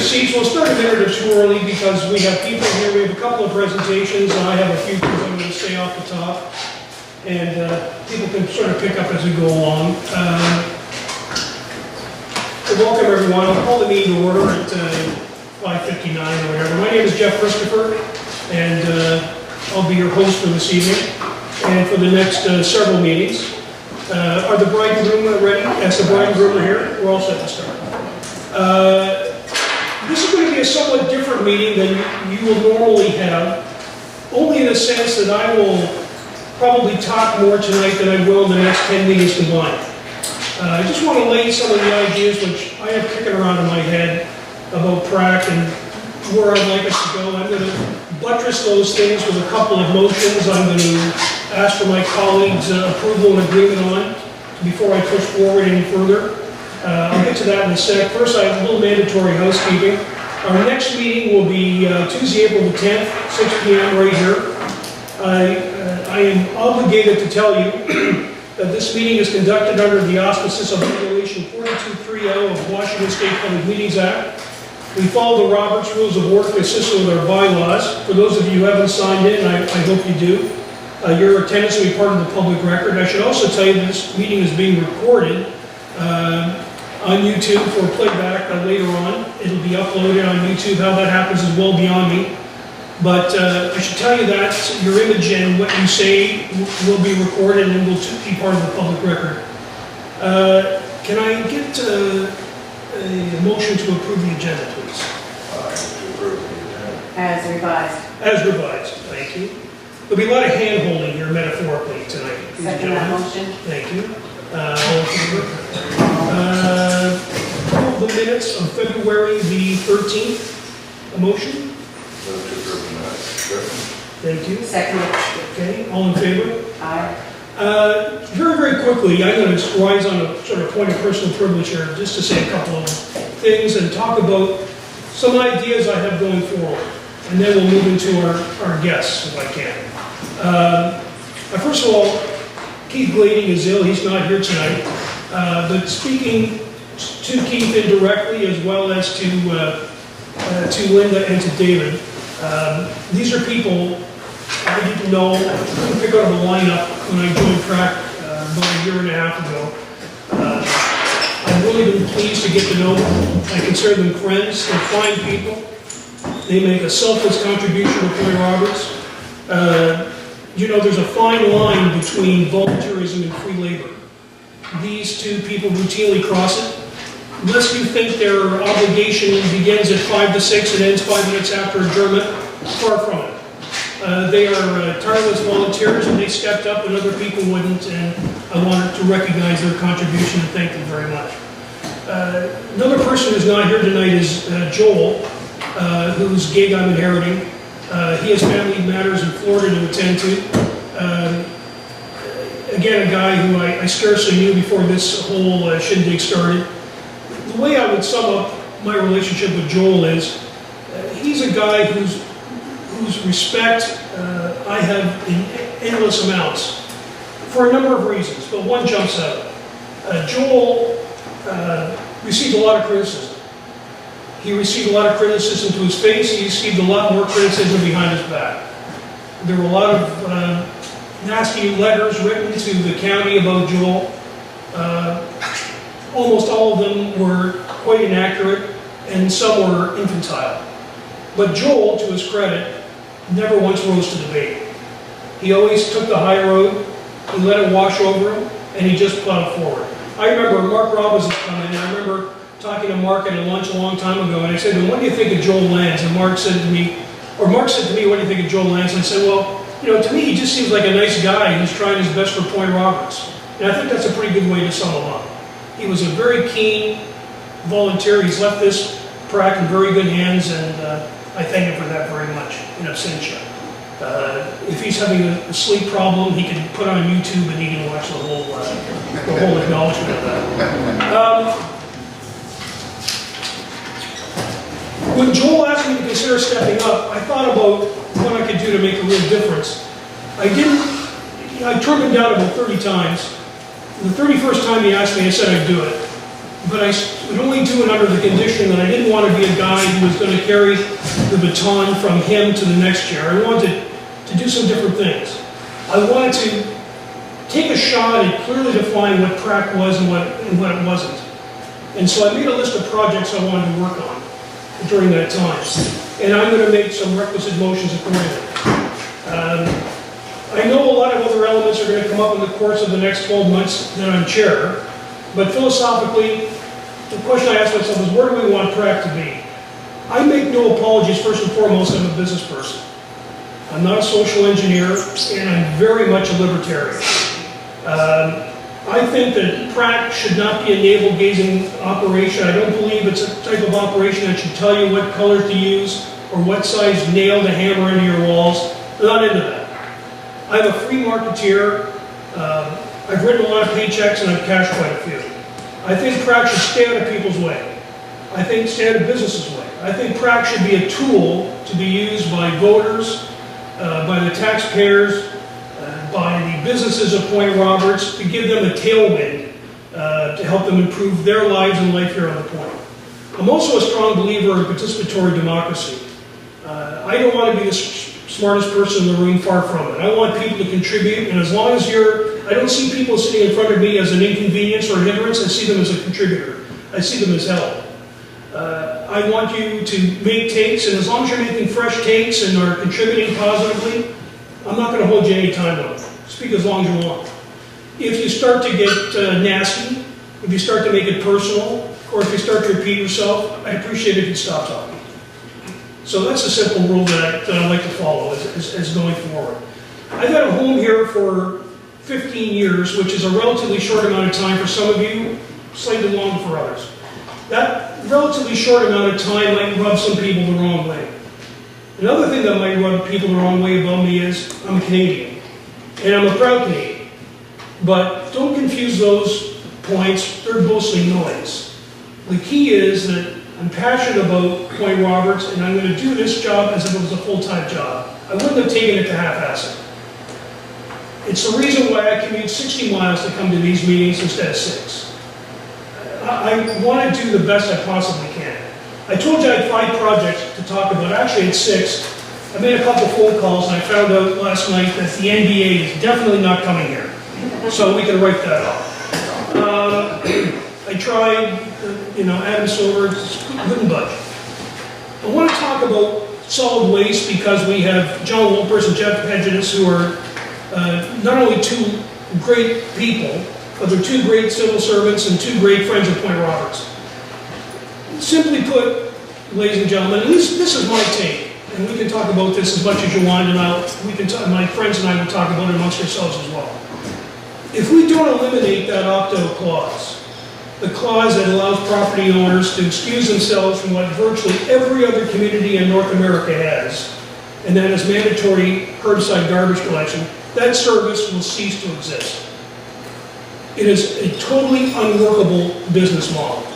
seats. We'll start a minute or two early because we have people here. We have a couple of presentations, and I have a few things I'm going to say off the top. And people can sort of pick up as we go along. So welcome everyone. I'll call the meeting to order at 5:59 or whatever. My name is Jeff Christopher, and I'll be your host for this evening and for the next several meetings. Are the bride and groom ready? Yes, the bride and groom are here. We're all set to start. This is going to be a somewhat different meeting than you will normally have, only in the sense that I will probably talk more tonight than I will in the next 10 meetings combined. I just want to lay some of the ideas which I have kicking around in my head about PRCAC and where I'd like us to go. I'm going to buttress those things with a couple of motions I'm going to ask for my colleagues' approval and agreement on before I push forward any further. I'll get to that in a sec. First, I have a little mandatory housekeeping. Our next meeting will be Tuesday, April the 10th, 6 p.m. right here. I am obligated to tell you that this meeting is conducted under the auspices of Regulation 42.3L of Washington State Public Meetings Act. We follow the Roberts Rules of Order consistent with our bylaws. For those of you who haven't signed in, I hope you do. Your attendance will be part of the public record. I should also tell you that this meeting is being recorded on YouTube for playback later on. It'll be uploaded on YouTube. How that happens is well beyond me. But I should tell you that your image and what you say will be recorded and will be part of the public record. Can I get a motion to approve the agenda, please? To approve the agenda. As revised. As revised, thank you. There'll be a lot of hand-holding here metaphorically tonight. Second that motion. Thank you. All in favor? Approve the minutes of February the 13th. A motion? Move to approve the minutes. Thank you. Second. Okay, all in favor? Aye. Very, very quickly, I'm going to rise on a sort of point of personal privilege here, just to say a couple of things and talk about some ideas I have going forward. And then we'll move into our guests, if I can. First of all, Keith Glading is ill. He's not here tonight. But speaking to Keith indirectly, as well as to Linda and to David, these are people I didn't know. I couldn't pick out of the lineup when I joined PRCAC about a year and a half ago. I've really been pleased to get to know them. I consider them friends. They're fine people. They make a selfless contribution to Point Roberts. You know, there's a fine line between volunteerism and free labor. These two people routinely cross it. Unless you think their obligation begins at 5 to 6 and ends 5 minutes after adjournment, far from it. They are tireless volunteers, and they stepped up when other people wouldn't, and I wanted to recognize their contribution and thank them very much. Another person who's not here tonight is Joel, whose gig I'm inheriting. He has family matters in Florida to attend to. Again, a guy who I scarcely knew before this whole shindig started. The way I would sum up my relationship with Joel is he's a guy whose respect I have in endless amounts for a number of reasons, but one jumps out. Joel received a lot of criticism. He received a lot of criticism to his face. He received a lot more criticism behind his back. There were a lot of nasty letters written to the county about Joel. Almost all of them were quite inaccurate, and some were infantile. But Joel, to his credit, never once rose to the bait. He always took the high road, he let it wash over him, and he just plowed forward. I remember Mark Robbins had come in, and I remember talking to Mark at a lunch a long time ago, and I said, "What do you think of Joel Lands?" And Mark said to me, "What do you think of Joel Lands?" And I said, "Well, you know, to me he just seems like a nice guy who's trying his best for Point Roberts." And I think that's a pretty good way to sum him up. He was a very keen volunteer. He's left this PRCAC in very good hands, and I thank him for that very much in absentia. If he's having a sleep problem, he can put on YouTube and he can watch the whole acknowledgement of that. When Joel asked me to consider stepping up, I thought about what I could do to make a real difference. I turned him down about 30 times. The 31st time he asked me, I said I'd do it. But I would only do it under the condition that I didn't want to be a guy who was going to carry the baton from him to the next chair. I wanted to do some different things. I wanted to take a shot and clearly define what PRAC was and what it wasn't. And so I made a list of projects I wanted to work on during that time. And I'm going to make some requisite motions accordingly. I know a lot of other elements are going to come up in the course of the next 12 months that I'm chair, but philosophically, the question I ask myself is, where do we want PRAC to be? I make no apologies, first and foremost, I'm a business person. I'm not a social engineer, and I'm very much a libertarian. I think that PRAC should not be a navel-gazing operation. I don't believe it's a type of operation that should tell you what colors to use or what size nail to hammer into your walls. I'm not into that. I'm a free marketeer. I've written a lot of paychecks and I've cashed quite a few. I think PRAC should stay out of people's way. I think stay out of businesses' way. I think PRAC should be a tool to be used by voters, by the taxpayers, by the businesses of Point Roberts to give them a tailwind to help them improve their lives and life here on the Point. I'm also a strong believer in participatory democracy. I don't want to be the smartest person in the room, far from it. I want people to contribute, and as long as I don't see people sitting in front of me as an inconvenience or a hindrance, I see them as a contributor. I see them as help. I want you to make takes, and as long as you're making fresh takes and are contributing positively, I'm not going to hold you any time limit. Speak as long as you want. If you start to get nasty, if you start to make it personal, or if you start to repeat yourself, I'd appreciate it if you stop talking. So that's a simple rule that I like to follow as going forward. I've had a home here for 15 years, which is a relatively short amount of time for some of you, slightly longer for others. That relatively short amount of time might rub some people the wrong way. Another thing that might rub people the wrong way about me is I'm a Canadian, and I'm a proud Canadian. But don't confuse those points, they're mostly noise. The key is that I'm passionate about Point Roberts, and I'm going to do this job as if it was a full-time job. I wouldn't have taken it to half-ass it. It's the reason why I commute 60 miles to come to these meetings instead of 6. I want to do the best I possibly can. I told you I had 5 projects to talk about. Actually, it's 6. I made a couple phone calls, and I found out last night that the NBA is definitely not coming here. So we can write that off. I tried, Adam Silver, couldn't budge. I want to talk about solid waste because we have John Wolpers and Jeff Hedges, who are not only 2 great people, but they're 2 great civil servants and 2 great friends of Point Roberts. Simply put, ladies and gentlemen, this is my take, and we can talk about this as much as you want, and my friends and I will talk about it amongst ourselves as well. If we don't eliminate that opt-out clause, the clause that allows property owners to excuse themselves from what virtually every other community in North America has, and that is mandatory curbside garbage collection, that service will cease to exist. It is a totally unworkable business model.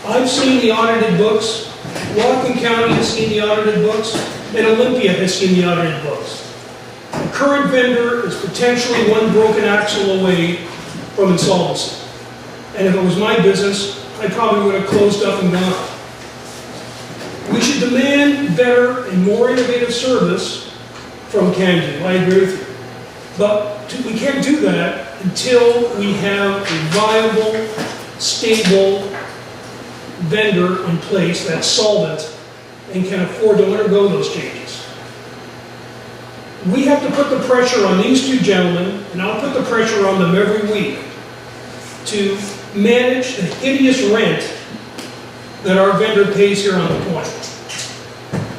I've seen the audited books, Whatcom County has seen the audited books, and Olympia has seen the audited books. The current vendor is potentially one broken axle away from insolvency. And if it was my business, I probably would have closed up and gone. We should demand better and more innovative service from Canada. I agree with you. But we can't do that until we have a viable, stable vendor in place that's solvent and can afford to undergo those changes. We have to put the pressure on these 2 gentlemen, and I'll put the pressure on them every week, to manage the hideous rent that our vendor pays here on the Point.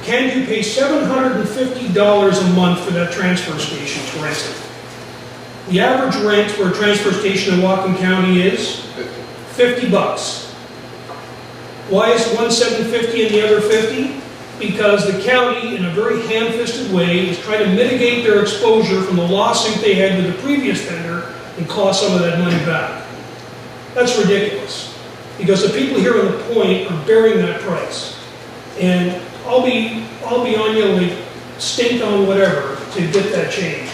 Can you pay $750 a month for that transfer station to rent it? The average rent for a transfer station in Whatcom County is $50. Why is one $750 and the other $50? Because the county, in a very ham-fisted way, is trying to mitigate their exposure from the lawsuit they had with the previous vendor and claw some of that money back. That's ridiculous, because the people here on the Point are bearing that price. And I'll be on you like stink on whatever to get that change.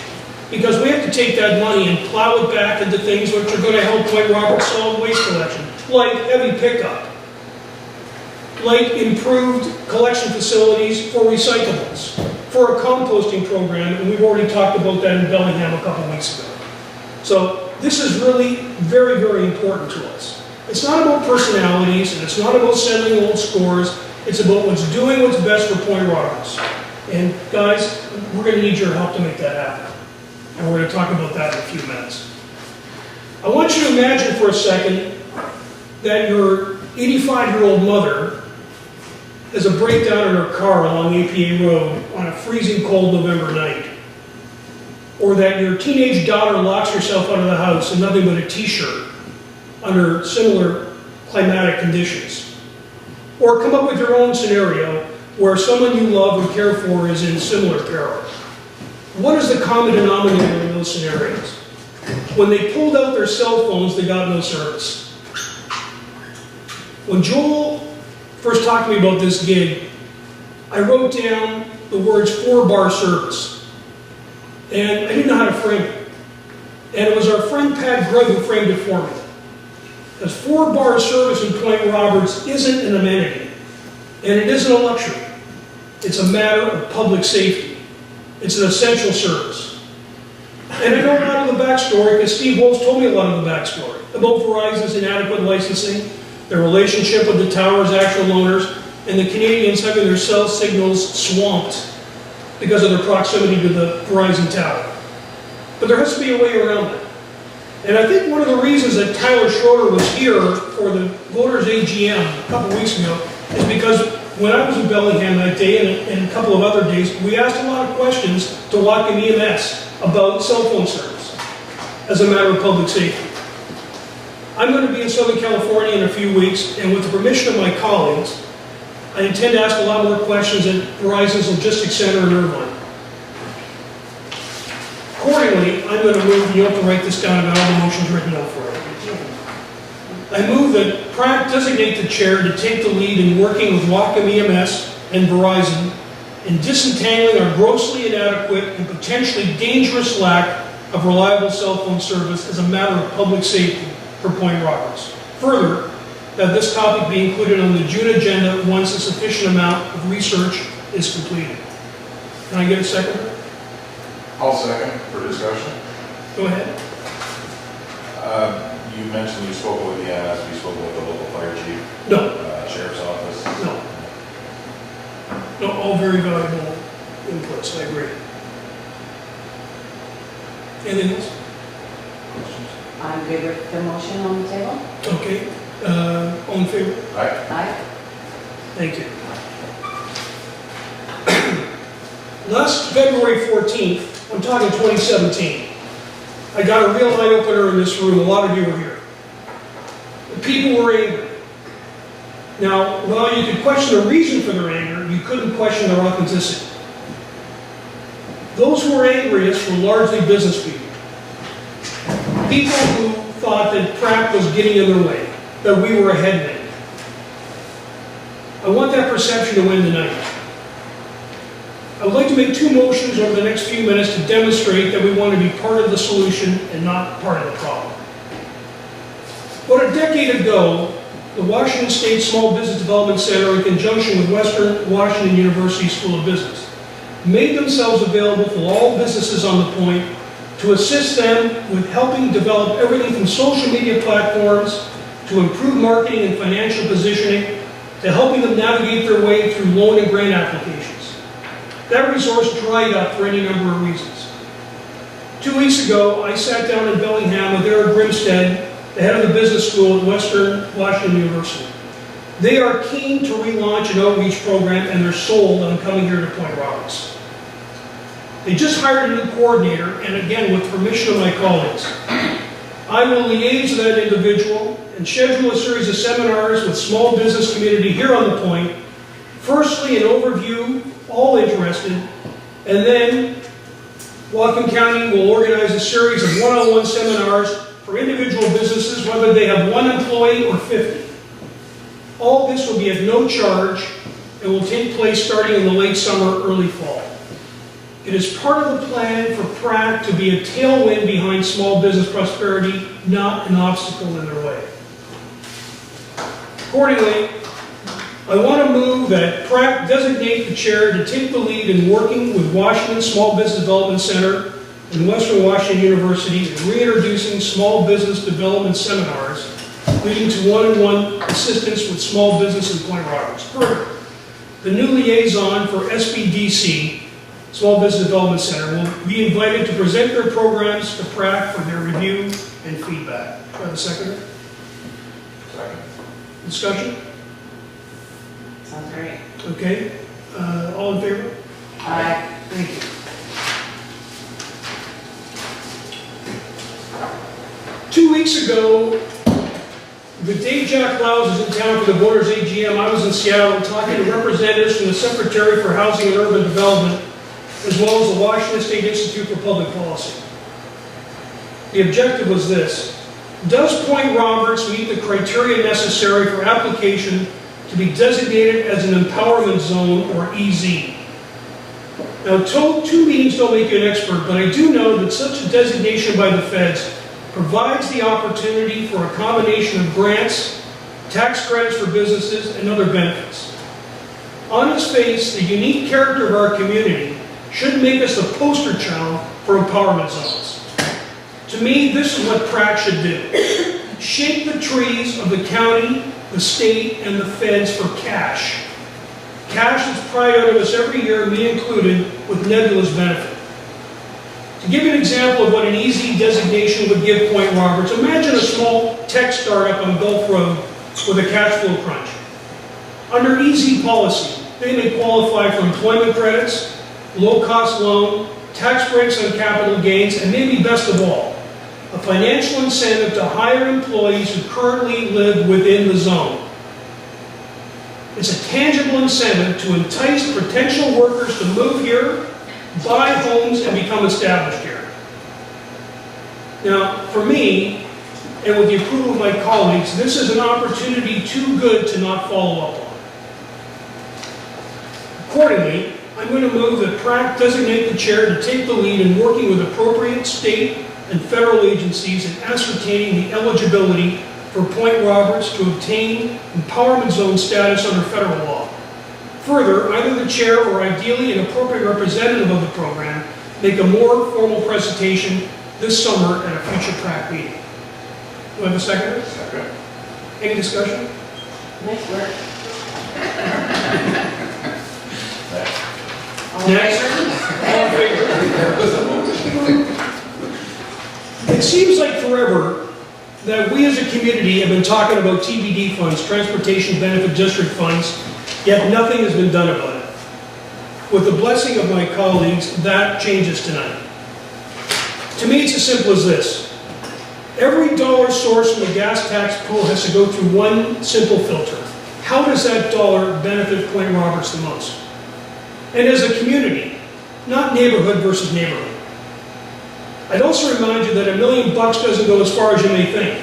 Because we have to take that money and plow it back into things which are going to help Point Roberts solid waste collection, like heavy pickup, like improved collection facilities for recyclables, for a composting program, and we've already talked about that in Bellingham a couple weeks ago. So this is really very, very important to us. It's not about personalities, and it's not about settling old scores. It's about doing what's best for Point Roberts. And guys, we're going to need your help to make that happen. And we're going to talk about that in a few minutes. I want you to imagine for a second that your 85-year-old mother has a breakdown in her car along APA Road on a freezing cold November night. Or that your teenage daughter locks herself out of the house in nothing but a t-shirt under similar climatic conditions. Or come up with your own scenario where someone you love and care for is in similar peril. What is the common denominator in those scenarios? When they pulled out their cell phones, they got no service. When Joel first talked to me about this gig, I wrote down the words 4-bar service. And I didn't know how to frame it. And it was our friend Pat Grug who framed it for me. Because 4-bar service in Point Roberts isn't an amenity. And it isn't a luxury. It's a matter of public safety. It's an essential service. And I know a lot of the backstory because Steve Wolf's told me a lot of the backstory about Verizon's inadequate licensing, their relationship with the tower's actual owners, and the Canadians having their cell signals swamped because of their proximity to the Verizon tower. But there has to be a way around it. And I think one of the reasons that Tyler Schroeder was here for the voters' AGM a couple weeks ago is because when I was in Bellingham that day and a couple of other days, we asked a lot of questions to Whatcom EMS about cell phone service as a matter of public safety. I'm going to be in Southern California in a few weeks, and with the permission of my colleagues, I intend to ask a lot more questions at Verizon's Logistics Center in Irvine. Accordingly, I'm going to move, and you have to write this down, and all the motions written out for it. I move that PRCAC designate the chair to take the lead in working with Whatcom EMS and Verizon in disentangling our grossly inadequate and potentially dangerous lack of reliable cell phone service as a matter of public safety for Point Roberts. Further, that this topic be included on the June agenda once a sufficient amount of research is completed. Can I get a second? I'll second for discussion. Go ahead. You mentioned you spoke with the EMS, you spoke with the local fire chief, No, sheriff's office. no. No, all very valuable inputs, I agree. Anything else? Questions? I'm good with the motion on the table. Okay, all in favor? Aye. Aye. Thank you. Last February 14th, I'm talking 2017, I got a real eye-opener in this room. A lot of you were here. The people were angry. Now, while you could question the reason for their anger, you couldn't question their authenticity. Those who were angriest were largely business people. People who thought that PRCAC was getting in their way, that we were a headwind. I want that perception to win tonight. I would like to make two motions over the next few minutes to demonstrate that we want to be part of the solution and not part of the problem. About a decade ago, the Washington State Small Business Development Center, in conjunction with Western Washington University School of Business, made themselves available for all businesses on the point to assist them with helping develop everything from social media platforms to improve marketing and financial positioning to helping them navigate their way through loan and grant applications. That resource dried up for any number of reasons. 2 weeks ago, I sat down in Bellingham with Eric Grimstead, the head of the business school at Western Washington University. They are keen to relaunch an outreach program, and they're sold on coming here to Point Roberts. They just hired a new coordinator, and again, with permission of my colleagues, I will liaise with that individual and schedule a series of seminars with small business community here on the Point. Firstly, an overview, all interested, and then Whatcom County will organize a series of one-on-one seminars for individual businesses, whether they have 1 employee or 50. All this will be at no charge and will take place starting in the late summer, early fall. It is part of the plan for PRCAC to be a tailwind behind small business prosperity, not an obstacle in their way. Accordingly, I want to move that PRCAC designate the chair to take the lead in working with Washington Small Business Development Center and Western Washington University in reintroducing small business development seminars, leading to one-on-one assistance with small business in Point Roberts. Further, the new liaison for SBDC, Small Business Development Center, will be invited to present their programs to PRCAC for their review and feedback. Do I have a seconder? Second. Discussion? Sounds great. Okay. All in favor? Aye. Thank you. 2 weeks ago, the day Jack Klaus was in town for the Borders AGM, I was in Seattle talking to representatives from the Secretary for Housing and Urban Development, as well as the Washington State Institute for Public Policy. The objective was this: does Point Roberts meet the criteria necessary for application to be designated as an empowerment zone, or EZ? Now, two meetings don't make you an expert, but I do know that such a designation by the feds provides the opportunity for a combination of grants, tax credits for businesses, and other benefits. On its face, the unique character of our community should make us the poster child for empowerment zones. To me, this is what PRCAC should do: shake the trees of the county, the state, and the feds for cash. Cash that's pried out of us every year, me included, with nebulous benefit. To give you an example of what an EZ designation would give Point Roberts, imagine a small tech startup on Gulf Road with a cash flow crunch. Under EZ policy, they may qualify for employment credits, low-cost loan, tax breaks on capital gains, and maybe best of all, a financial incentive to hire employees who currently live within the zone. It's a tangible incentive to entice potential workers to move here, buy homes, and become established here. Now, for me, and with the approval of my colleagues, this is an opportunity too good to not follow up on. Accordingly, I'm going to move that PRCAC designate the chair to take the lead in working with appropriate state and federal agencies in ascertaining the eligibility for Point Roberts to obtain empowerment zone status under federal law. Further, either the chair or ideally an appropriate representative of the program make a more formal presentation this summer at a future PRCAC meeting. Do I have a seconder? Second. Any discussion? Nice work. Next. All in Next. favor? All in favor? It seems like forever that we as a community have been talking about TBD funds, Transportation Benefit District funds, yet nothing has been done about it. With the blessing of my colleagues, that changes tonight. To me, it's as simple as this. Every dollar sourced from the gas tax pool has to go through one simple filter. How does that dollar benefit Point Roberts the most? And as a community, not neighborhood versus neighborhood. I'd also remind you that $1 million doesn't go as far as you may think.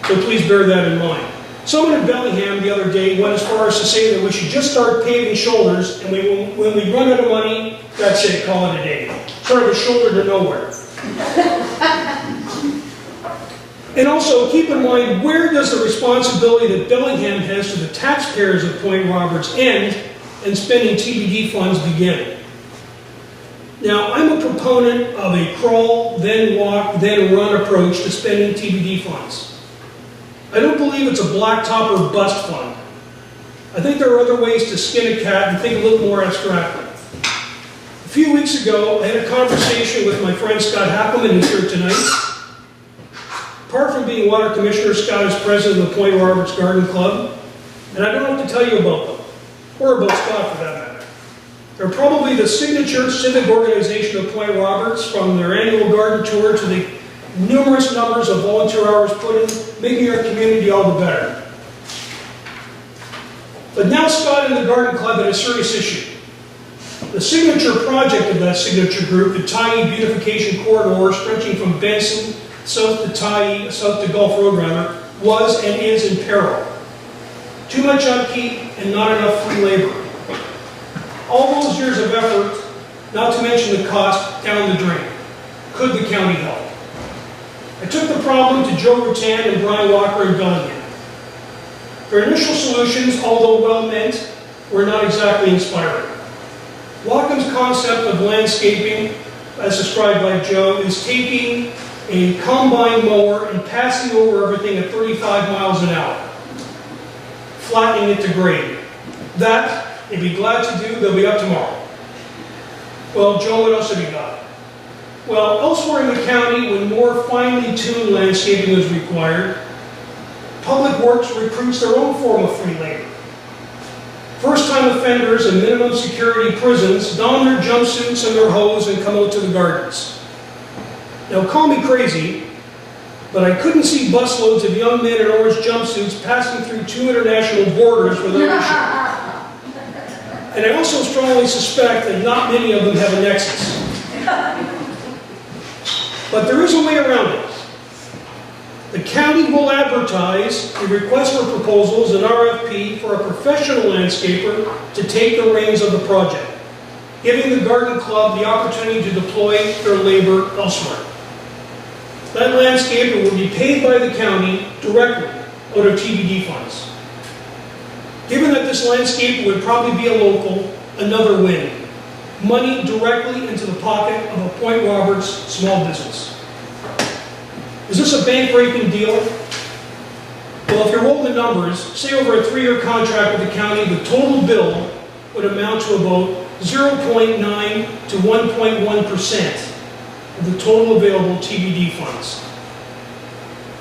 So please bear that in mind. Someone in Bellingham the other day went as far as to say that we should just start paving shoulders, and when we run out of money, that's it, call it a day. Sort of a shoulder to nowhere. And also, keep in mind, where does the responsibility that Bellingham has to the taxpayers of Point Roberts end and spending TBD funds begin? Now, I'm a proponent of a crawl, then walk, then run approach to spending TBD funds. I don't believe it's a blacktop or bust fund. I think there are other ways to skin a cat and think a little more abstractly. A few weeks ago, I had a conversation with my friend Scott Happelman, who's here tonight. Apart from being Water Commissioner, Scott is president of the Point Roberts Garden Club, and I don't have to tell you about them, or about Scott for that matter. They're probably the signature civic organization of Point Roberts, from their annual garden tour to the numerous numbers of volunteer hours put in, making our community all the better. But now Scott and the Garden Club had a serious issue. The signature project of that signature group, the Tyee Beautification Corridor, stretching from Benson south to Tyee, south to Gulf Road rather, was and is in peril. Too much upkeep and not enough free labor. All those years of effort, not to mention the cost, down the drain. Could the county help? I took the problem to Joe Rutan and Brian Walker in Bellingham. Their initial solutions, although well-meant, were not exactly inspiring. Wackham's concept of landscaping, as described by Joe, is taking a combine mower and passing over everything at 35 miles an hour, flattening it to grade. That, they'd be glad to do, they'll be up tomorrow. Well, Joe, what else have you got? Well, elsewhere in the county, when more finely tuned landscaping is required, Public Works recruits their own form of free labor. First-time offenders in minimum security prisons don their jumpsuits and their hose and come out to the gardens. Now, call me crazy, but I couldn't see busloads of young men in orange jumpsuits passing through 2 international borders without a shirt. And I also strongly suspect that not many of them have a nexus. But there is a way around it. The county will advertise a request for proposals, an RFP, for a professional landscaper to take the reins of the project, giving the garden club the opportunity to deploy their labor elsewhere. That landscaper will be paid by the county directly out of TBD funds. Given that this landscaper would probably be a local, another win. Money directly into the pocket of a Point Roberts small business. Is this a bank-breaking deal? Well, if you roll the numbers, say over a 3-year contract with the county, the total bill would amount to about 0.9 to 1.1% of the total available TBD funds.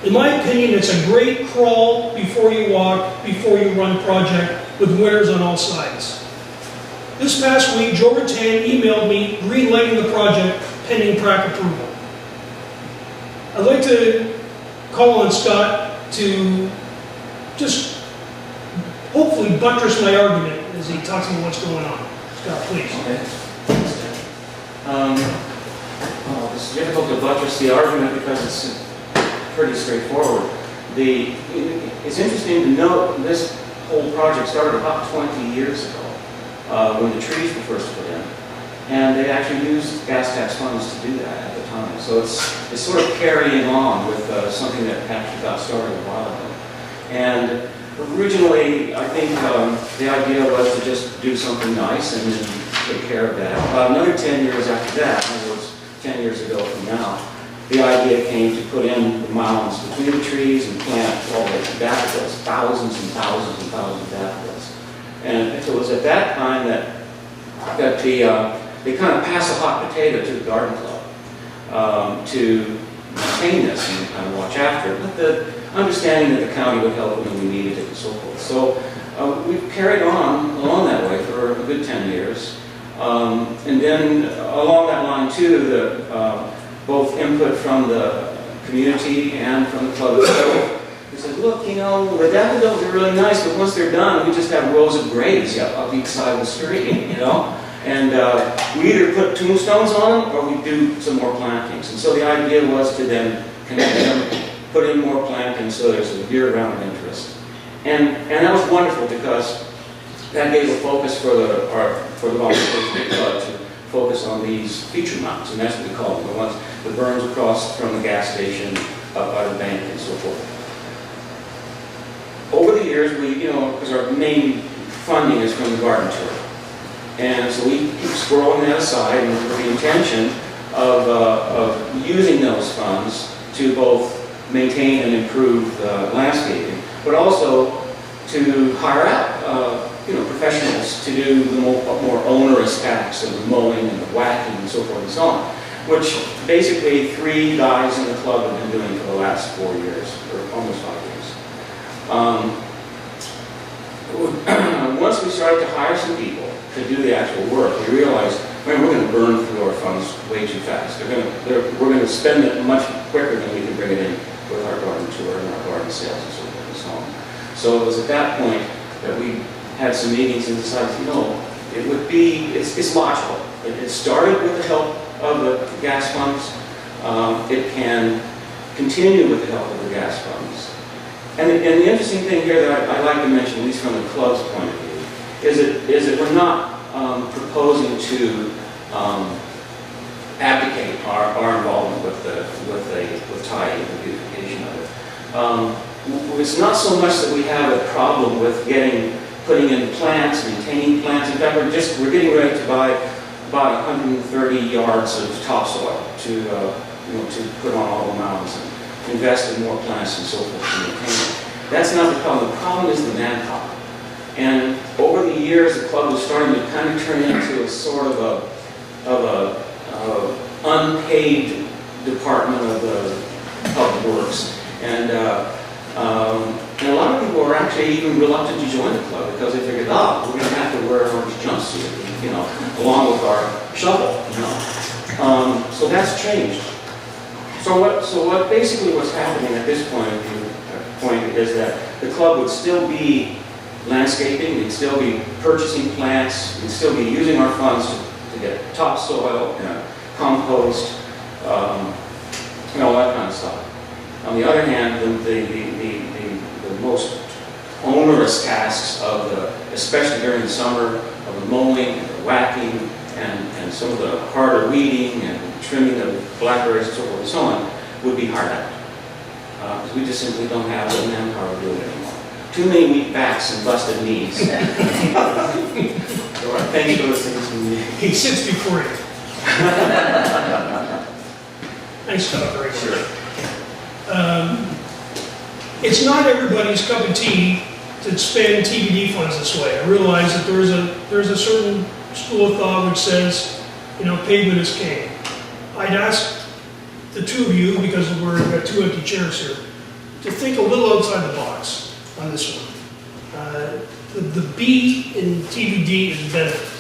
In my opinion, it's a great crawl before you walk, before you run project with winners on all sides. This past week, Joe Rattan emailed me green-lighting the project pending PRCAC approval. I'd like to call on Scott to just hopefully buttress my argument as he talks about what's going on. Scott, please. Okay. Well, it's difficult to buttress the argument because it's pretty straightforward. It's interesting to note this whole project started about 20 years ago when the trees were first put in. And they actually used gas tax funds to do that at the time. So it's sort of carrying on with something that actually got started a while ago. And originally, I think the idea was to just do something nice and then take care of that. About another 10 years after that, in other words, 10 years ago from now, the idea came to put in the mounds between the trees and plant all the daffodils, thousands and thousands and thousands of daffodils. And it was at that time that they kind of passed a hot potato to the garden club to maintain this and kind of watch after it, with the understanding that the county would help when we needed it and so forth. So we've carried on along that way for a good 10 years. And then along that line too, both input from the community and from the club itself. We said, look, you know, the daffodils are really nice, but once they're done, we just have rows of graves up each side of the street, you know? And we either put tombstones on them or we do some more plantings. And so the idea was to then connect them, put in more plantings so there's a year-round interest. And that was wonderful because that gave a focus for the volunteers club to focus on these feature mounts, and that's what we call them, the ones that burns across from the gas station up by the bank and so forth. Over the years, because our main funding is from the garden tour, and so we keep scrolling that aside and with the intention of using those funds to both maintain and improve the landscaping, but also to hire out professionals to do the more onerous tasks of the mowing and the whacking and so forth and so on, which basically 3 guys in the club have been doing for the last 4 years, or almost 5 years. Once we started to hire some people to do the actual work, we realized, man, we're going to burn through our funds way too fast. We're going to spend it much quicker than we can bring it in with our garden tour and our garden sales and so forth and so on. So it was at that point that we had some meetings and decided, it's logical. It started with the help of the gas funds. It can continue with the help of the gas funds. And the interesting thing here that I'd like to mention, at least from the club's point of view, is that we're not proposing to abdicate our involvement with tying and the beautification of it. it's not so much that we have a problem with putting in plants, maintaining plants. In fact, we're getting ready to buy about 130 yards of topsoil to put on all the mounds and invest in more plants and so forth to maintain it. That's not the problem. The problem is the manpower. And over the years, the club was starting to kind of turn into a sort of a unpaid department of the public works. And a lot of people were actually even reluctant to join the club because they figured, we're going to have to wear an orange jumpsuit, along with our shovel, so that's changed. So what basically what's happening at this point is that the club would still be landscaping, we'd still be purchasing plants, we'd still be using our funds to get topsoil, compost, all that kind of stuff. On the other hand, the most onerous tasks especially during the summer, of the mowing, and the whacking, and some of the harder weeding and trimming of blackberries and so forth and so on, would be hard out. Because we just simply don't have the manpower to do it anymore. Too many weak backs and busted knees. So thanks for listening to me. He sits before you. Nice stuff, right? Sure. It's not everybody's cup of tea to spend TBD funds this way. I realize that there's a certain school of thought which says, pavement is king. I'd ask the two of you, because we've got two empty chairs here, to think a little outside the box on this one. The B in TBD is benefit.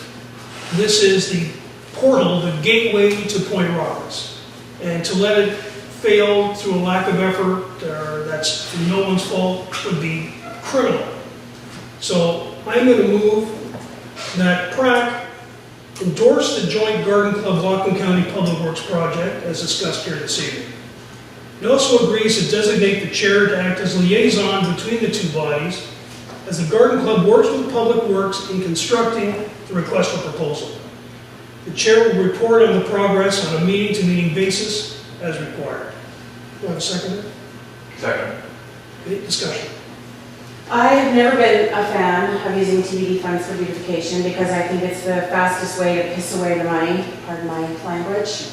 This is the portal, the gateway to Point Roberts. And to let it fail through a lack of effort, or that's no one's fault, would be criminal. So I'm going to move that PRCAC endorse the Joint Garden Club Whatcom County Public Works project as discussed here this evening. It also agrees to designate the chair to act as liaison between the two bodies as the Garden Club works with Public Works in constructing the request for proposal. The chair will report on the progress on a meeting-to-meeting basis as required. Do I have a seconder? Second. Okay, discussion. I have never been a fan of using TBD funds for beautification because I think it's the fastest way to piss away the money, pardon my language.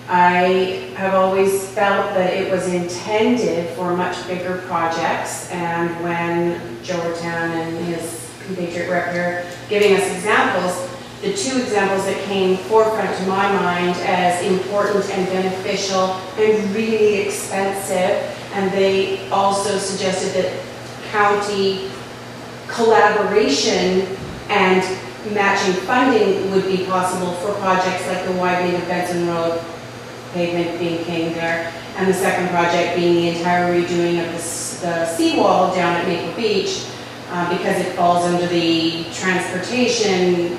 I have always felt that it was intended for much bigger projects, and when Joe Ratan and his compatriot rep here giving us examples, the two examples that came forefront to my mind as important and beneficial and really expensive, and they also suggested that county collaboration and matching funding would be possible for projects like the widening of Benson Road, pavement being king there, and the second project being the entire redoing of the seawall down at Maple Beach, because it falls under the transportation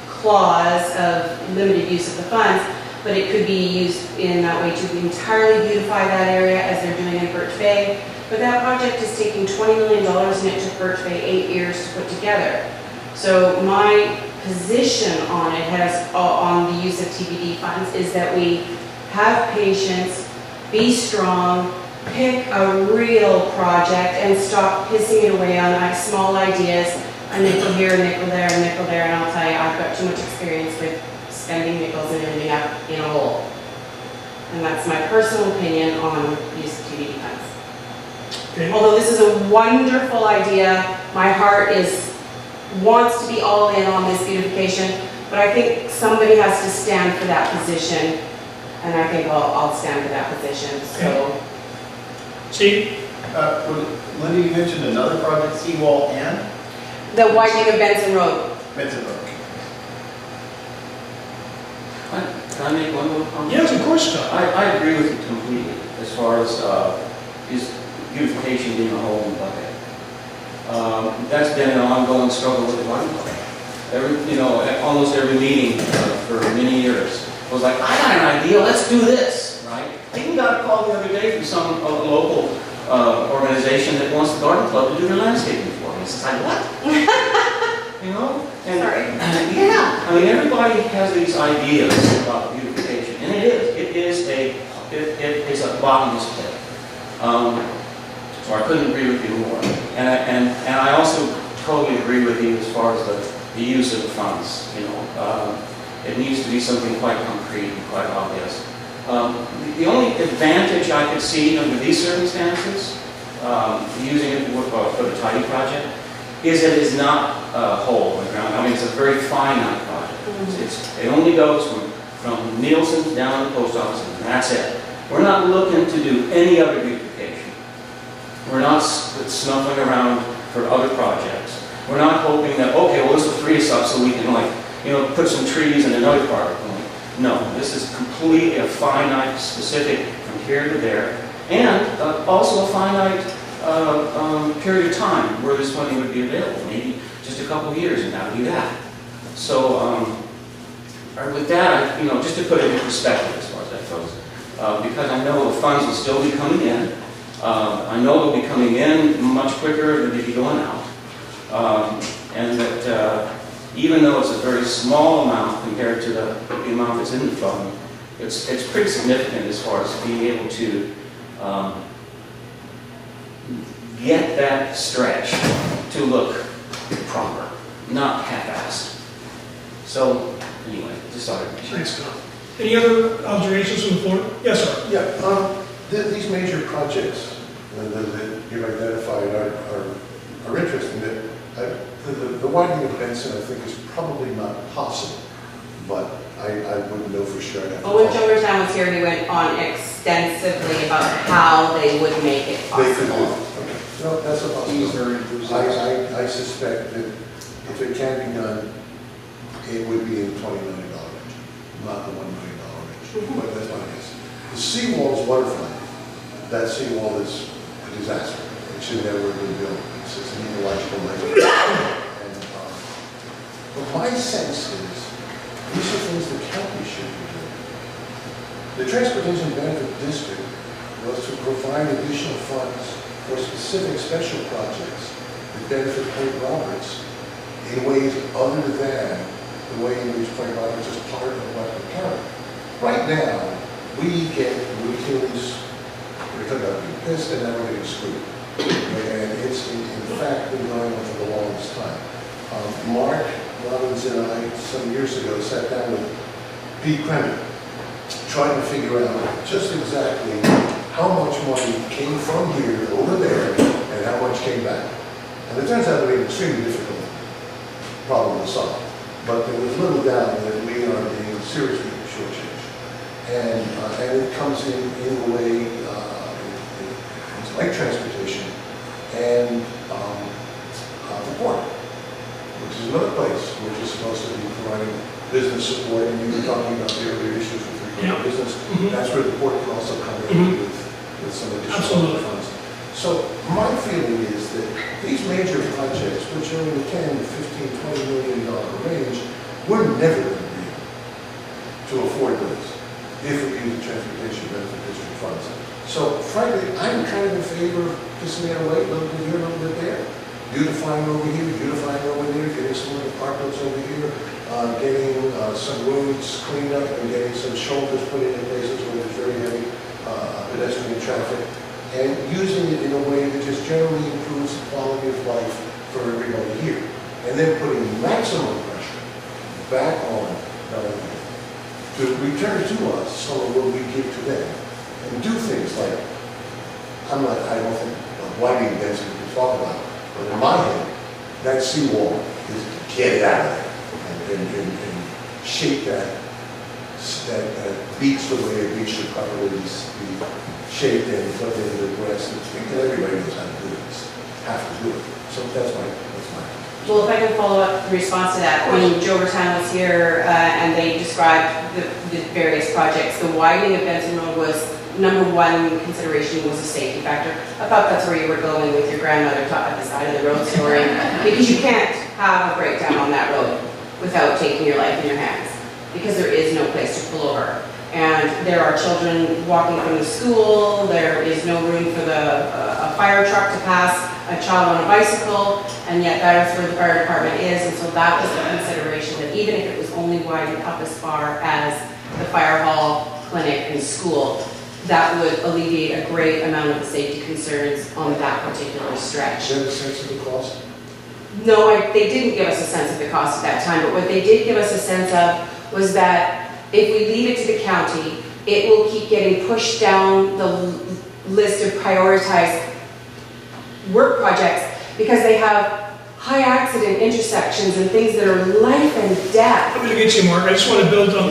clause of limited use of the funds, but it could be used in that way to entirely beautify that area as they're doing in Birch Bay. But that project is taking $20 million and it took Birch Bay 8 years to put together. So my position on it on the use of TBD funds is that we have patience, be strong, pick a real project and stop pissing it away on small ideas, a nickel here, a nickel there, a nickel there, and I'll tell you, I've got too much experience with spending nickels and ending up in a hole. And that's my personal opinion on use of TBD funds. Okay. Although this is a wonderful idea, my heart wants to be all in on this beautification, but I think somebody has to stand for that position, and I think I'll stand for that position. So, Steve? Linda, you mentioned another project, seawall and the widening of Benson Road. Benson Road. Can I make one little comment? Yes, of course, Scott. I agree with you completely as far as his beautification being a hole in the bucket. That's been an ongoing struggle with the garden club. Almost every meeting for many years was like, I got an idea, let's do this, right? I even got a call the other day from some local organization that wants the garden club to do their landscaping for me. It's like, what? And, Sorry. Yeah, I mean, everybody has these ideas about beautification, and it is a bottomless pit. So I couldn't agree with you more. And I also totally agree with you as far as the use of the funds, you know. It needs to be something quite concrete and quite obvious. The only advantage I could see under these circumstances, using it for the tidy project, is that it is not whole in the ground. I mean, it's a very finite project. It only goes from Nielsen's down to the post office, and that's it. We're not looking to do any other duplication. We're not snuffling around for other projects. We're not hoping that, okay, well, this will free us up so we can, like, you know, put some trees in another part of the building. No, this is completely a finite, specific from here to there, and also a finite period of time where this money would be available, maybe just a couple of years, and that would be that. So, with that, you know, just to put it in perspective as far as that goes, because I know the funds will still be coming in. I know they'll be coming in much quicker than they'll be going out, and that even though it's a very small amount compared to the amount that's in the fund, it's pretty significant as far as being able to get that stretch to look proper, not half-assed. So, anyway, just thought I'd mention. Thanks, Tom. Any other observations from the floor? Yes, sir. Yeah, these major projects that you've identified are interesting. The widening of Benson, I think, is probably not possible, but I wouldn't know for sure. Well, when Georgetown was here, he went on extensively about how they would make it They could do possible. it. Okay. No, that's a possibility. I suspect that if it can be done, it would be in the $20 million range, not the $1 million range. But that's my guess. The seawall is waterfront. That seawall is a disaster. It should never have been built. It's an ecological nightmare. But my sense is these are things the county should be doing. The Transportation Benefit District was to provide additional funds for specific special projects that benefit Point Roberts in ways other than the way in which Point Roberts is part of Whatcom County. Right now, we get routines, we're talking about being pissed and now we're getting screwed. And it's in fact been going on for the longest time. Mark Robbins and I, some years ago, sat down with Pete Kremer, trying to figure out just exactly how much money came from here over there and how much came back. And it turns out to be an extremely difficult problem to solve. But there was little doubt that we are being seriously shortchanged. And it comes in the way, it's like transportation and the port, which is another place which is supposed to be providing business support. And you were talking about the earlier issues with regard to business. That's where the port can also come in with some additional funds. So my feeling is that these major projects, which are in the 10, 15, $20 million range, we're never going to be able to afford those if we use the Transportation Benefit District funds. So frankly, I'm kind of in favor of kissing it away, a little bit here, a little bit there, beautifying over here, beautifying over there, getting some of the apartments over here, getting some roads cleaned up and getting some shoulders put in places where there's very heavy pedestrian traffic, and using it in a way that just generally improves the quality of life for everybody here. And then putting maximum pressure back on Bellingham to return to us some of what we give to them. And do things like, I don't think widening Benson we can talk about, but in my head, that seawall is to get it out of there and shape that beach the way a beach should probably be shaped and put into the grass. And everybody knows how to do this, have to do it. So that's my. Well, if I can follow up in response to that, when Georgetown was here and they described the various projects, the widening of Benson Road was number one consideration was a safety factor. I thought that's where you were going with your grandmother taught at the side of the road story, because you can't have a breakdown on that road without taking your life in your hands, because there is no place to pull over. And there are children walking from the school, there is no room for a fire truck to pass a child on a bicycle, and yet that is where the fire department is, and so that was the consideration, that even if it was only widened up as far as the fire hall, clinic, and school, that would alleviate a great amount of the safety concerns on that particular stretch. Is that a sense of the cost? No, they didn't give us a sense of the cost at that time, but what they did give us a sense of was that if we leave it to the county, it will keep getting pushed down the list of prioritized work projects because they have high accident intersections and things that are life and death. I'm gonna get you, Mark, I just wanna build on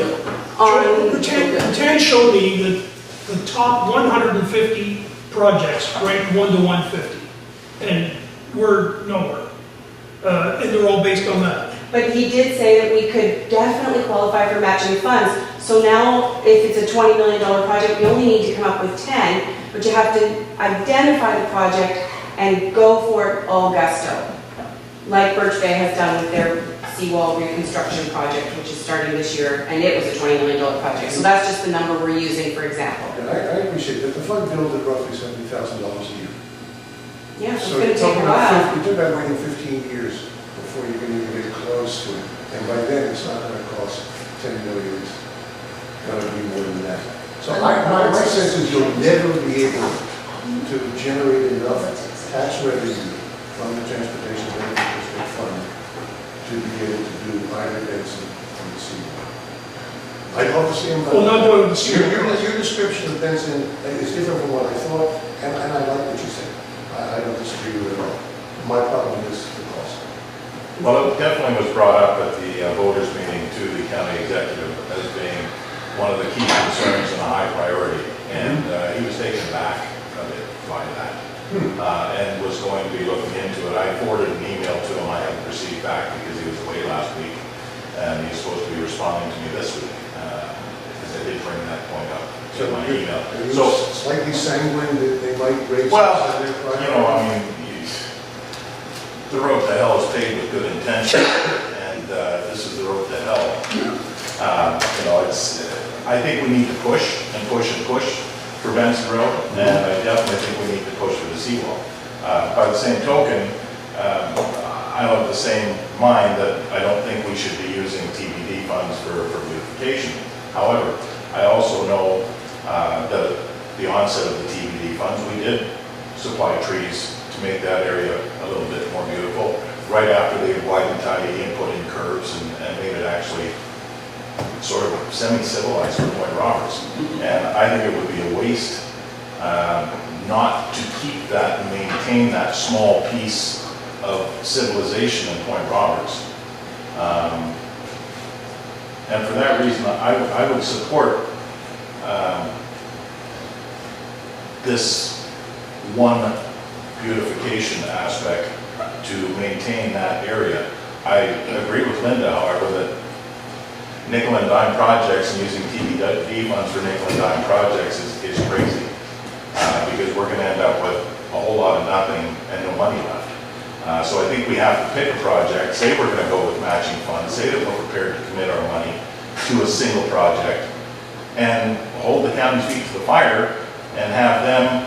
Tan showed me the top 150 projects, ranked 1 to 150, and we're nowhere. And they're all based on that. But he did say that we could definitely qualify for matching funds. So now, if it's a $20 million project, we only need to come up with 10, but you have to identify the project and go for it all gusto. Like Birch Bay has done with their seawall reconstruction project, which is starting this year, and it was a $20 million project. So that's just the number we're using, for example. And I appreciate that. The fund builds at roughly $70,000 a year. Yeah, so So it's going to take a while. you took about waiting 15 years before you can even get close to it. And by then, it's not going to cost 10 million. It's going to be more than that. So my sense is you'll never be able to generate enough tax revenue from the Transportation Benefit District Fund to be able to do either Benson or the Seawall. I'd love to see them. Well, not doing with the Seawall. Your description of Benson is different from what I thought, and I like what you said. I don't disagree with it at all. My problem is the cost. Well, it definitely was brought up at the voters meeting to the county executive as being one of the key concerns and a high priority. And he was taken aback a bit by that and was going to be looking into it. I forwarded an email to him I haven't received back because he was away last week. And he's supposed to be responding to me this week because I did bring that point up in my email. So slightly sanguine that they might raise. Well, their priority. you know, I mean, the road to hell is paved with good intention, and this is the road to hell. You know, I think we need to push and push and push for Benson Road, and I definitely think we need to push for the seawall. By the same token, I'm of the same mind that I don't think we should be using TBD funds for beautification. However, I also know that at the onset of the TBD funds, we did supply trees to make that area a little bit more beautiful. Right after they had widened Tidy and put in curves and made it actually sort of semi-civilized for Point Roberts. And I think it would be a waste not to keep that and maintain that small piece of civilization in Point Roberts. And for that reason, I would support this one beautification aspect to maintain that area. I agree with Linda, however, that nickel and dime projects and using TBD funds for nickel and dime projects is crazy because we're going to end up with a whole lot of nothing and no money left. So I think we have to pick a project, say we're going to go with matching funds, say that we're prepared to commit our money to a single project and hold the county's feet to the fire and have them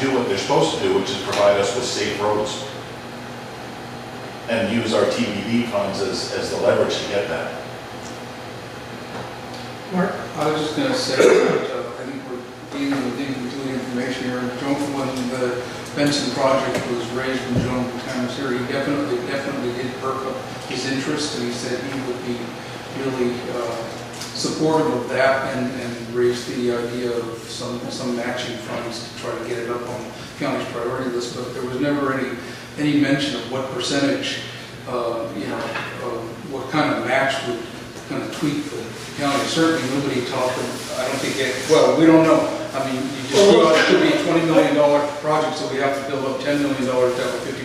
do what they're supposed to do, which is provide us with safe roads and use our TBD funds as the leverage to get that. Mark? I was just going to say that I think we're dealing with incomplete information here. When the Benson project was raised when John Buchanan was here, he definitely did perk up his interest, and he said he would be really supportive of that and raise the idea of some matching funds to try to get it up on the county's priority list. But there was never any mention of what percentage, what kind of match would kind of tweak the county. Certainly nobody talked, I don't think we don't know. I mean, you just threw out it could be a $20 million project, so we have to build up $10 million to have a 50%.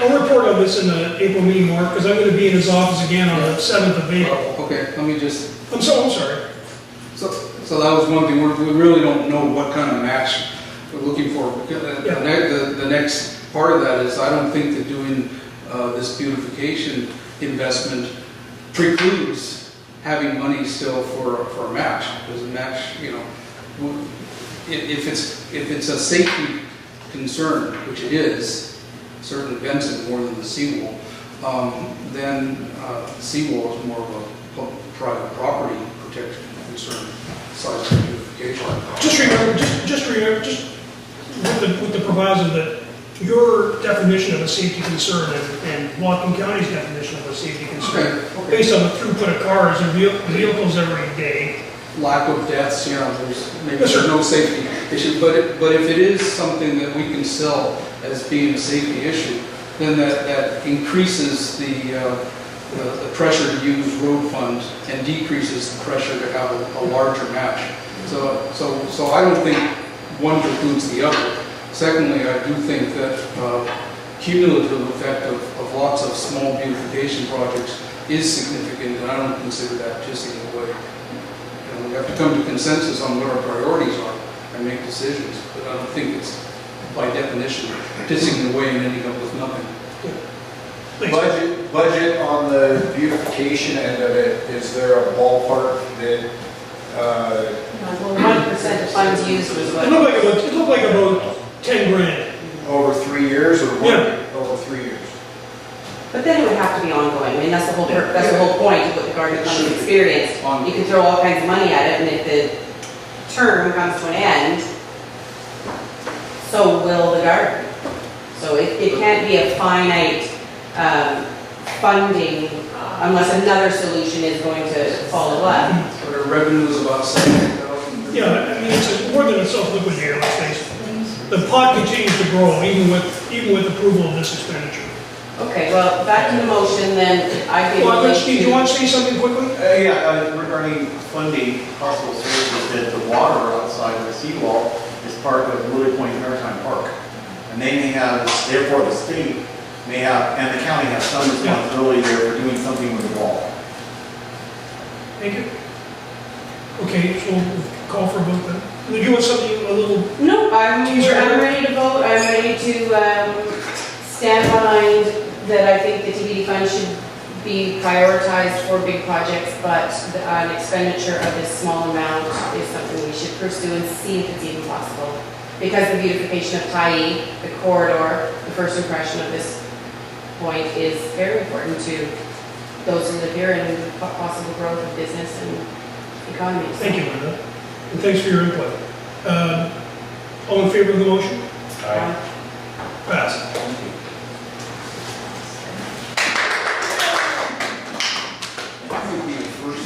I'll report on this in the April meeting, Mark, because I'm going to be in his office again on the 7th of April. Okay, let me just... I'm sorry. So that was one thing, we really don't know what kind of match we're looking for. The next part of that is I don't think that doing this beautification investment precludes having money still for a match, because a match, if it's a safety concern, which it is, certainly Benson more than the seawall, then seawall is more of a private property protection concern, besides the beautification. Just remember, with the proviso that your definition of a safety concern and Whatcom County's definition of a safety concern, Okay. based on the throughput of cars and vehicles every day. Lack of deaths, maybe Yes, sir. there's no safety issue, but if it is something that we can sell as being a safety issue, then that increases the pressure to use road funds and decreases the pressure to have a larger match. So I don't think one precludes the other. Secondly, I do think that cumulative effect of lots of small beautification projects is significant, and I don't consider that pissing away. And we have to come to consensus on what our priorities are and make decisions, but I don't think it's, by definition, pissing away and ending up with nothing. Thanks. Budget on the beautification end of it, is there a ballpark that, Well, 1% of funds used was what? It looked like about 10 grand. over 3 years or one? Yeah. Over 3 years? But then it would have to be ongoing. I mean, that's the whole point of what the garden club has experienced. On- You can throw all kinds of money at it, and if the term comes to an end, so will the garden. So it can't be a finite funding unless another solution is going to follow up. But our revenue is about 70,000. Yeah, I mean, it's more than a self-liquidator, let's face it. The pot continues to grow even with approval of this expenditure. Okay, well, back to the motion, then I'd be Well, willing Steve, do you to... want to say something quickly? Regarding funding possible services, that the water outside of the seawall is part of Woodley Point Maritime Park. And they may have, therefore the state may have, and the county has some responsibility there for doing something with the wall. Thank you. Okay, so we'll call for a vote then. Do you want something a little, No, I'm Teaser. ready to vote. I'm ready to stand behind that I think the TBD fund should be prioritized for big projects, but an expenditure of this small amount is something we should pursue and see if it's even possible. Because the beautification of Tyee, the corridor, the first impression of this point is very important to those who live here and the possible growth of business and economy. thank you, Linda, and thanks for your input. All in favor of the motion? Passed. I would be the first.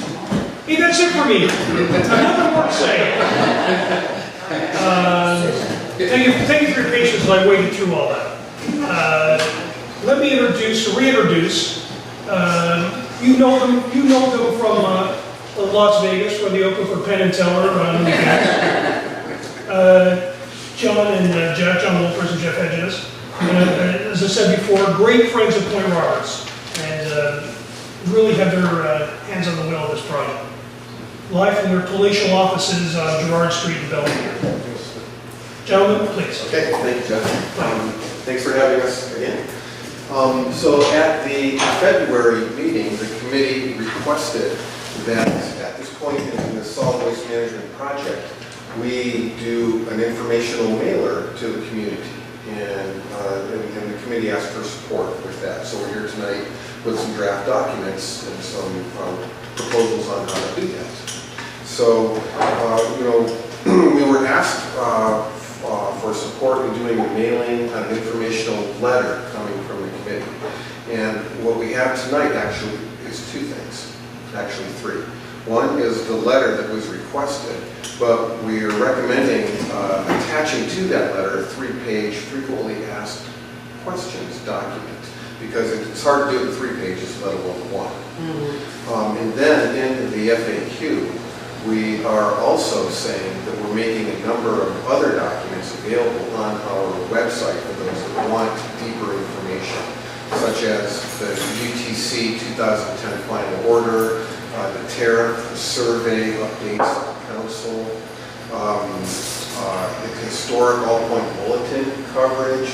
Hey, that's it for me. Nothing more to say. Thank you for your patience as I waded through all that. Let me reintroduce. You know them from Las Vegas when they opened for Penn and Teller on the weekends. John and John Wolfers and Jeff Hedges. As I said before, great friends of Point Roberts, and really have their hands on the wheel of this project. Live from their palatial offices on Gerard Street in Belvedere. Gentlemen, please. Okay, thank you, Jeff. Thanks for having us again. So at the February meeting, the committee requested that at this point in the solid waste management project, we do an informational mailer to the community. And the committee asked for support with that. So we're here tonight with some draft documents and some proposals on how to do that. So, we were asked for support in doing a mailing on an informational letter coming from the committee. And what we have tonight actually is two things, actually three. One is the letter that was requested, but we are recommending attaching to that letter a 3-page frequently asked questions document, because it's hard to do it in 3 pages, let alone one. And then in the FAQ, we are also saying that we're making a number of other documents available on our website for those that want deeper information, such as the UTC 2010 final order, the tariff, the survey updates to the council, the historic all-point bulletin coverage,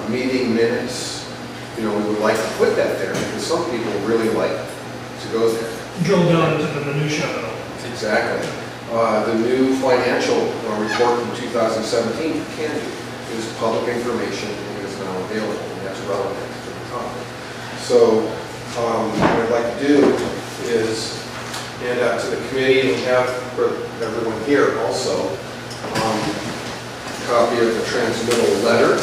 meeting minutes. We would like to put that there because some people really like to go there. Drill down into the minutia. Exactly. The new financial report from 2017 for Canada is public information and is now available, and that's relevant to the topic. So what I'd like to do is And to the committee, we have for everyone here also, a copy of the transmittal letter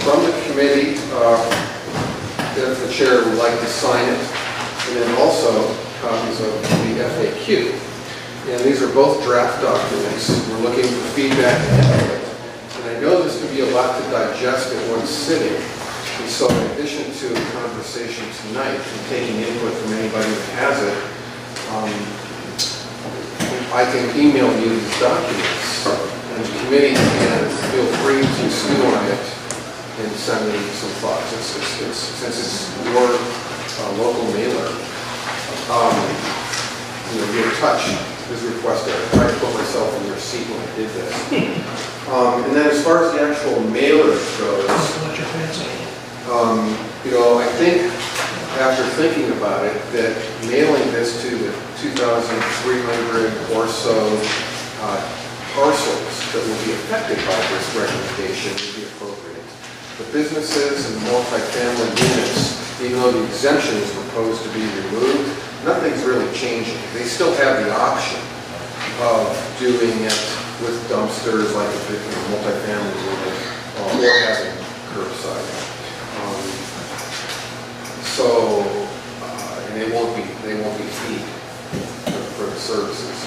from the committee, if the chair would like to sign it, and then also copies of the FAQ. And these are both draft documents. We're looking for feedback and input. And I know this can be a lot to digest in one sitting. And so in addition to the conversation tonight and taking input from anybody that has it, I can email you these documents. And the committee can feel free to stew on it and send me some thoughts. Since it's your local mailer, your touch is requested. I tried to put myself in your seat when I did this. And then as far as the actual mailer goes, What's your fancy? I think after thinking about it, that mailing this to the 2,300 or so parcels that will be affected by this recommendation would be appropriate. The businesses and multifamily units, even though the exemption is proposed to be removed, nothing's really changing. They still have the option of doing it with dumpsters like a multifamily unit or having curbside. And they won't be feed for the services.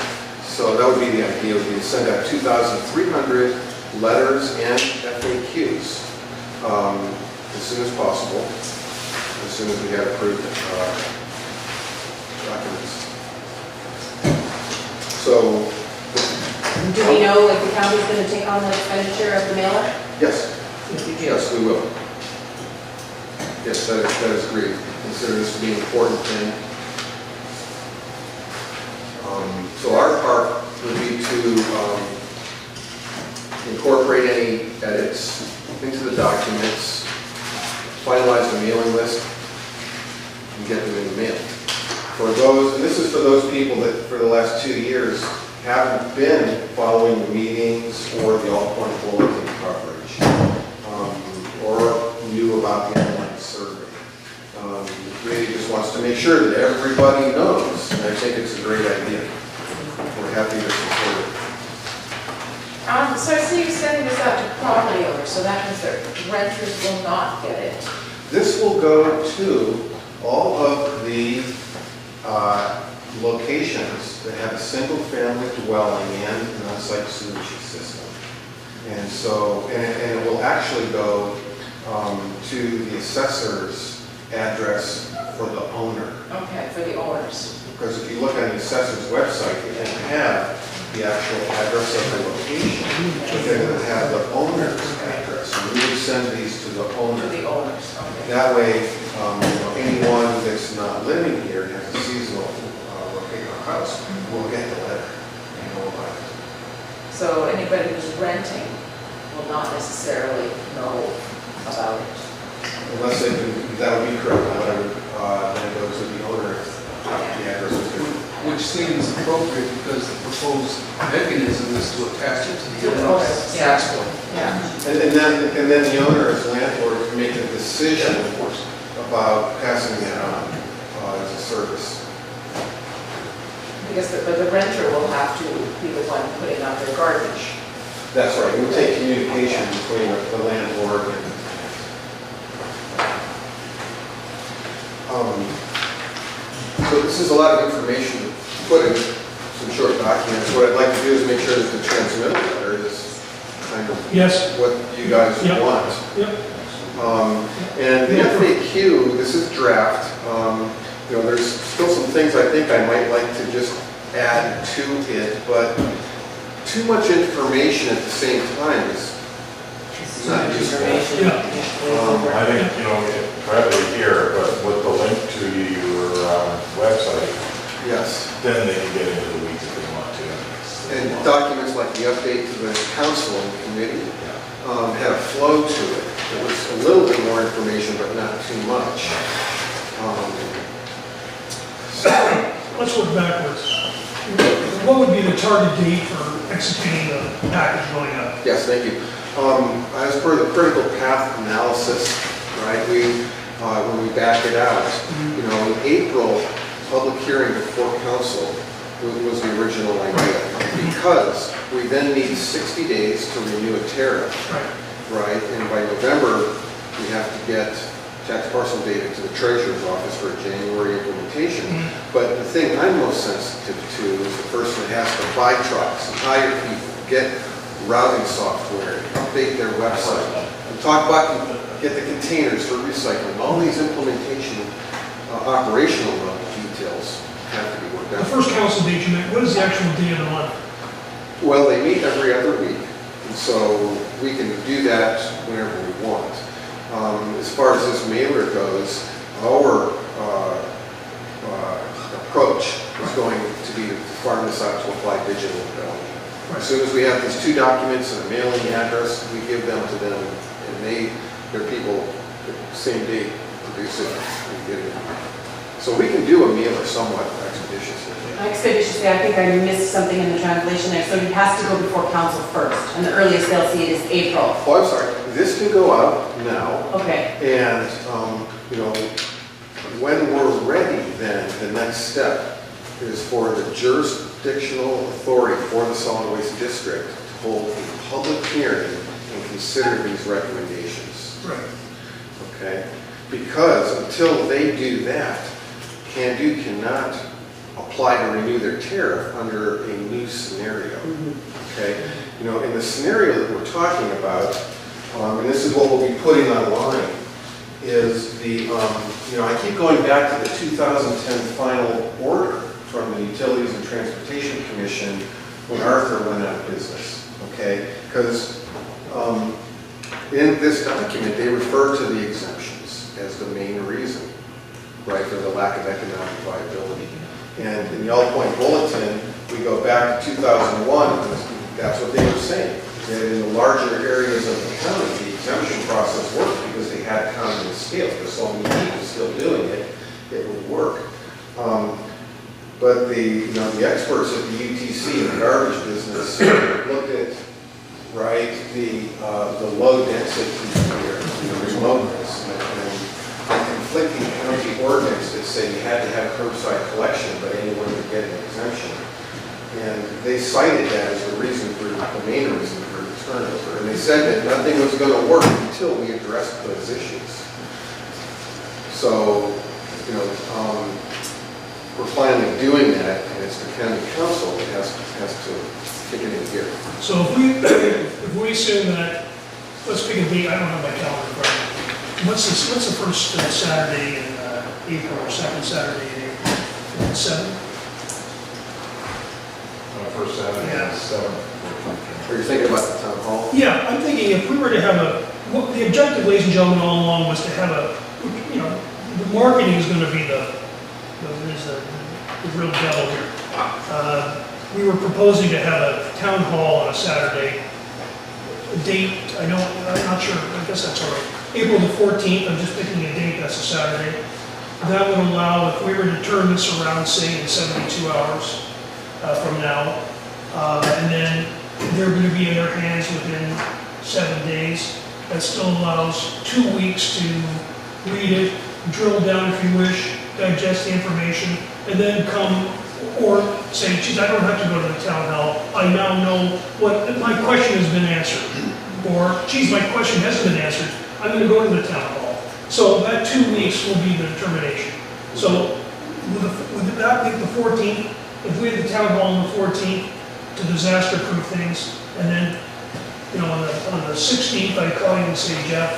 So that would be the idea, would be to send out 2,300 letters and FAQs as soon as possible, as soon as we have approved documents. So, Do we know if the county's going to take on the expenditure of the mailer? yes, If you do. yes, we will. Yes, that is great. Consider this to be an important thing. So our part would be to incorporate any edits into the documents, finalize the mailing list, and get them in the mail. For those, and this is for those people that for the last 2 years haven't been following the meetings or the all-point bulletin coverage, or knew about the online survey. The committee just wants to make sure that everybody knows, and I think it's a great idea. We're happy to support it. So I see you sending this out to property owners, so that means that renters will not get it. This will go to all of the locations that have a single-family dwelling and an on-site sewage system. And so, and it will actually go to the assessor's address for the owner. Okay, for the owners. Because if you look on the assessor's website, it can have the actual address of the location, but then it will have the owner's address. And we would send these to the To owner. the owners, okay. That way, anyone that's not living here and has a seasonal located house will get the letter and know about it. So anybody who's renting will not necessarily know about it. Unless they can, that would be correct, but I would, then go to the owner if the address is different. Which seems appropriate because the proposed mechanism is to attach it to To the the owner's owner, tax yeah. bill. Yeah. And then the owner as landlord can make a decision about passing that on as a service. Because the renter will have to be the one putting out their garbage. That's right, it would take communication between the landlord and so this is a lot of information to put in some short documents. What I'd like to do is make sure that the transmittal letter is kind of Yes. what you guys Yep. want. Yep. And the FAQ, this is draft. There's still some things I think I might like to just add to it, but too much information at the same time is not useful. Yeah. I think, probably here, but with the link to your website, Yes. then they can get into the weeds if they want to. And documents like the update to the council and committee had a flow to it. It was a little bit more information, but not too much. Let's work backwards. What would be the target date for executing the package going up? Yes, thank you. As per the critical path analysis, right, when we back it out, in April, public hearing before council was the original idea. Because we then need 60 days to renew a tariff, right? And by November, we have to get tax parcel data to the treasurer's office for a January implementation. But the thing I'm most sensitive to is the person that has to buy trucks, hire people, get routing software, update their website, and talk about, get the containers for recycling. All these implementation, operational details have to be worked The out. first council date you met, what is the actual day of the month? Well, they meet every other week, and so we can do that whenever we want. As far as this mailer goes, our approach is going to be to farm this out to apply digital. As soon as we have these two documents and a mailing address, we give them to them, and their people, same day, produce it and get it. So we can do a mailer somewhat expeditiously. Expeditiously, I think I missed something in the translation there, so it has to go before council first, and the earliest they'll see it is April. Oh, I'm sorry, this can go out now. Okay. And, you know, when we're ready, then the next step is for the jurisdictional authority for the solid waste district to hold a public hearing and consider these recommendations. Right. Okay? Because until they do that, Can-Do cannot apply to renew their tariff under a new scenario. Okay? You know, in the scenario that we're talking about, and this is what we'll be putting online, is the, you know, I keep going back to the 2010 final order from the Utilities and Transportation Commission when Arthur went out of business, okay? Because in this document, they refer to the exemptions as the main reason, right, for the lack of economic viability. And in the All Point Bulletin, we go back to 2001, and that's what they were saying. That in the larger areas of the county, the exemption process worked because they had economies of scale. There's so many people still doing it, it would work. But the experts at the UTC in the garbage business looked at, right, the low density here, the remoteness, and conflicting county ordinance that say you had to have curbside collection, but anyone could get an exemption. And they cited that as the reason for the main reason for the turnover. And they said that nothing was going to work until we addressed those issues. So, you know, we're finally doing that, and it's the county council that has to kick it in gear. So if we assume that, let's pick a date, I don't have my calendar in front of me. What's the first Saturday in April, or second Saturday in April? 7th? First Saturday, Yeah. 7th. Are you thinking about the town hall? Yeah, I'm thinking if we were to have what the objective, ladies and gentlemen, all along was to have you know, the marketing is going to be the real devil here. We were proposing to have a town hall on a Saturday. A date, I'm not sure, I guess that's all right. April the 14th, I'm just picking a date, that's a Saturday. That would allow, if we were to turn this around, say, in 72 hours from now, and then they're going to be in their hands within 7 days, that still allows 2 weeks to read it, drill down if you wish, digest the information, and then come or say, geez, I don't have to go to the town hall. I now know what, my question has been answered. Or, geez, my question hasn't been answered. I'm going to go to the town hall. So that 2 weeks will be the determination. So would that be the 14th? If we had the town hall on the 14th to disaster-proof things, and then, you know, on the 16th, I call you and say, Jeff,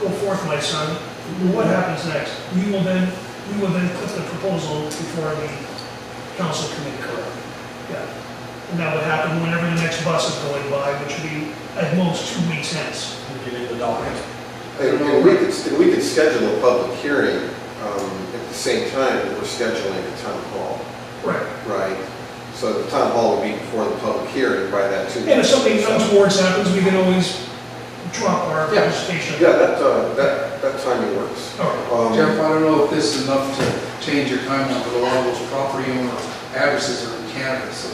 go forth, my son. What happens next? We will then put the proposal before the council committee. Yeah. And that would happen whenever the next bus is going by, which would be at most 2 weeks hence. And we could schedule a public hearing at the same time that we're scheduling the town hall. Right. Right. So the town hall would be before the public hearing by that 2 weeks. And if something untoward happens, we can always drop our participation. Yeah, that timing works. All right. Jeff, I don't know if this is enough to change your timeline, but a lot of those property owner addresses are in Canada, so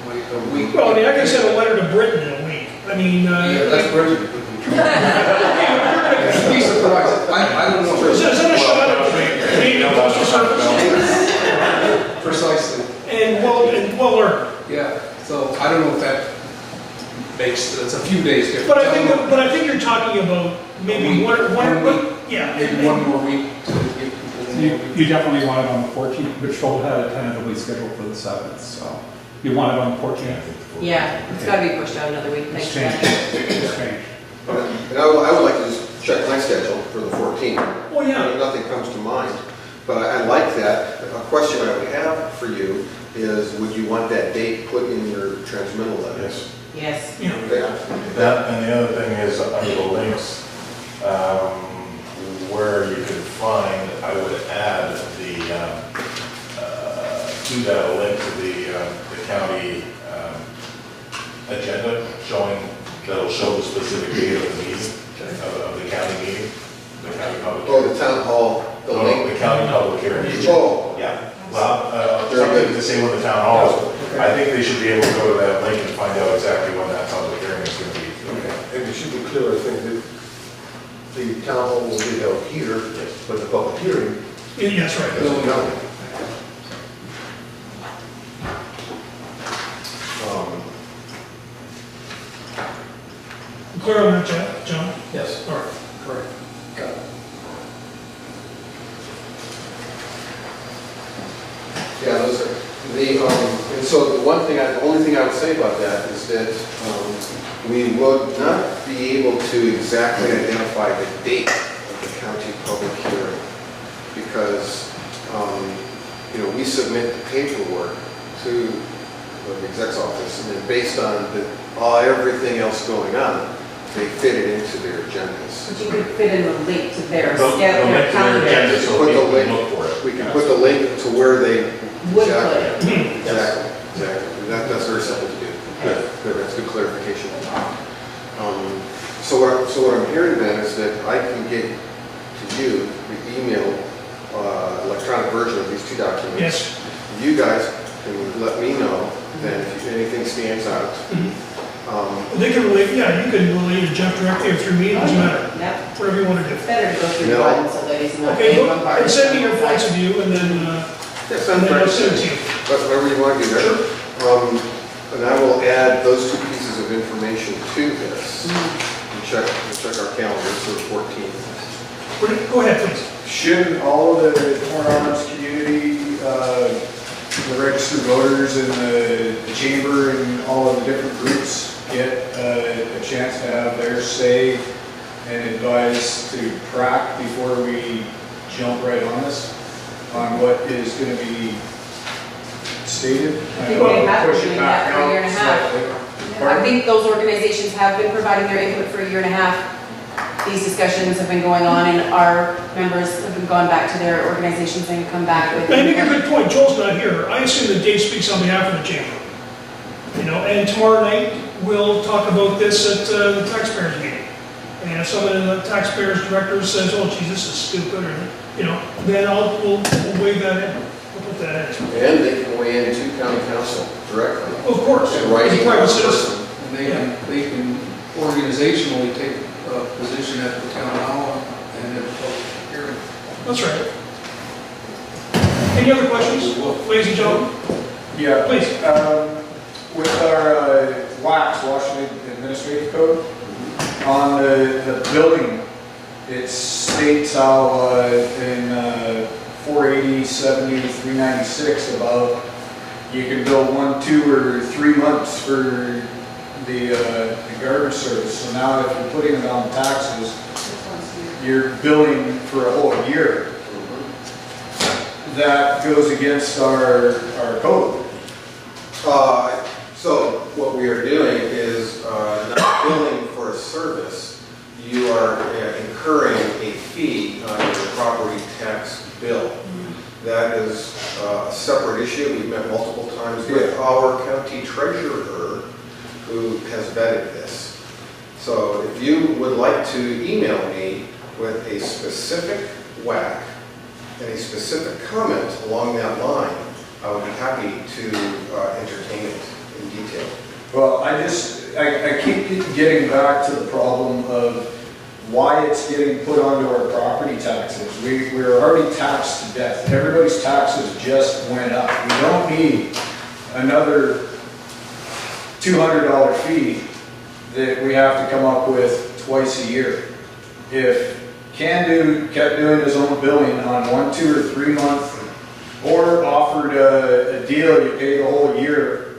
like a week. Well, I mean, I can send a letter to Britain in a week. I mean, Yeah, that's Bridget. Be surprised. I don't know. Is that a shot at the Canadian Postal Service? it's a few days difference. But I think you're talking about maybe yeah. Maybe one more week to give people. You definitely want it on the 14th, but Joel had it tentatively scheduled for the 7th, so you want it on the 14th? Yeah, it's gotta be pushed out another week, It's thanks. changed. It's changed. And I would like to just check my schedule for the 14th. Oh, yeah. Nothing comes to mind, but I like that. A question I would have for you is, would you want that date put in your transmittal letter? Yes. Yes. Yeah. That, and the other thing is under the links, where you could find, I would add to that a link to the county agenda showing, that'll show the specific date of the meeting, of the county meeting, the county public. Oh, the town hall, the No, link. the county public hearing. Oh. Yeah, well, something to say with the town hall, I think they should be able to go to that link and find out exactly when that public hearing is going to be. And it should be clear, I think, that the town hall will be held here, but the public hearing Yeah, that's right. is in County. Clear on that, John? Yes. All right. Correct. Got it. Yeah, those are, and so the only thing I would say about that is that we would not be able to exactly identify the date of the county public hearing because, we submit the paperwork to the exec's office and then based on everything else going on, they fit it into their agendas. But you could fit in the link to their The link to their calendar. agenda so Put the people link- can look for it. We can put the link to where they. Would put Exactly. it. Exactly. That's very simple to do. Good, that's good clarification. So what I'm hearing then is that I can get to you the email, electronic version of these two documents. Yes. You guys can let me know then if anything stands out. They can relate, yeah, you can relate to Jeff directly or through me, it doesn't matter, Yep. whatever you want to do. It's better to go through No. one, so ladies and not Okay, pay look, one part. and send me your points of view and then, Yes, and I'm then I'll trying send it to to, you. whatever you want to do there. And I will add those two pieces of information to this. And check our calendars for the 14th. Go ahead, please. Shouldn't all of the Horn Arms community, the registered voters and the chamber and all of the different groups get a chance to have their say and advise to PRCAC before we jump right on this, on what is going to be stated? I think they have been Push it doing back that for a year and a out half. slightly. I Pardon? think those organizations have been providing their input for a year and a half. These discussions have been going on and our members have been gone back to their organizations and come back with. I make a good point, Joel's not here, I assume that Dave speaks on behalf of the chamber. And tomorrow night, we'll talk about this at the taxpayers meeting. And if some of the taxpayers directors says, oh geez, this is stupid, or, then we'll waive that in, we'll put that in. And they can weigh in to county council directly. Of course, And as a writing private in citizen. person. And they can organizationally take a position at the town hall and at the public hearing. That's right. Any other questions, ladies and gentlemen? Yeah. Please. With our Washington Administrative Code, on the building, it states how in 480, 70, 396 above, you can bill 1, 2, or 3 months for the garbage service. So now if you're putting it on taxes, you're billing for a whole year. That goes against our code. So what we are doing is not billing for a service. You are incurring a fee on your property tax bill. That is a separate issue. We've met multiple times with our county treasurer who has vetted this. So if you would like to email me with a specific WAC and a specific comment along that line, I would be happy to entertain it in detail. Well, I keep getting back to the problem of why it's getting put onto our property taxes. We're already taxed to death. Everybody's taxes just went up. We don't need another $200 fee that we have to come up with twice a year. If Can-Do kept doing his own billing on 1, 2, or 3 month, or offered a deal, you pay the whole year,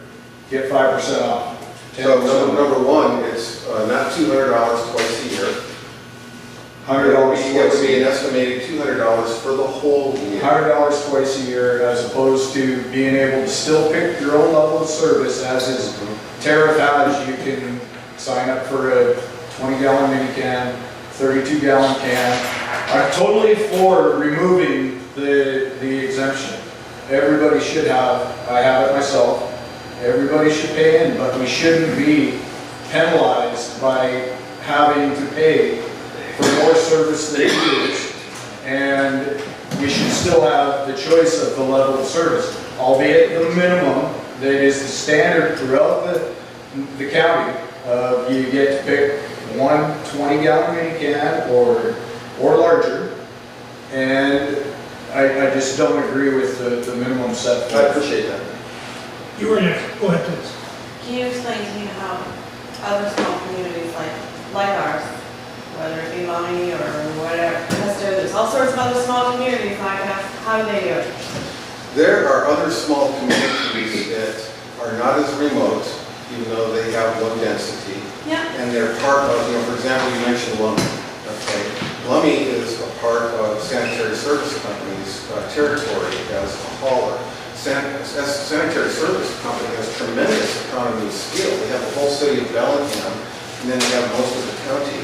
get 5% off. So number one, it's not $200 twice a year. $100 It twice would a be an year. estimated $200 for the whole year. $100 twice a year, as opposed to being able to still pick your own level of service, as his tariff has. You can sign up for a 20-gallon mini can, 32-gallon can. I'm totally for removing the exemption. Everybody should have, I have it myself, everybody should pay in, but we shouldn't be penalized by having to pay for more service than we use. And we should still have the choice of the level of service, albeit the minimum that is the standard throughout the county. You get to pick one 20-gallon mini can or larger, and I just don't agree with the minimum set. I appreciate that. You were next. Go ahead, please. Can you explain to me how other small communities like ours, whether it be Lummi or whatever, because there's all sorts of other small communities like us, how do they do it? There are other small communities that are not as remote, even though they have low density. Yeah. And they're part of, for example, you mentioned Lummi. Okay. Lummi is a part of Sanitary Service Company's territory as a hauler. Sanitary Service Company has tremendous economy of scale. They have the whole city of Bellingham, and then they have most of the county,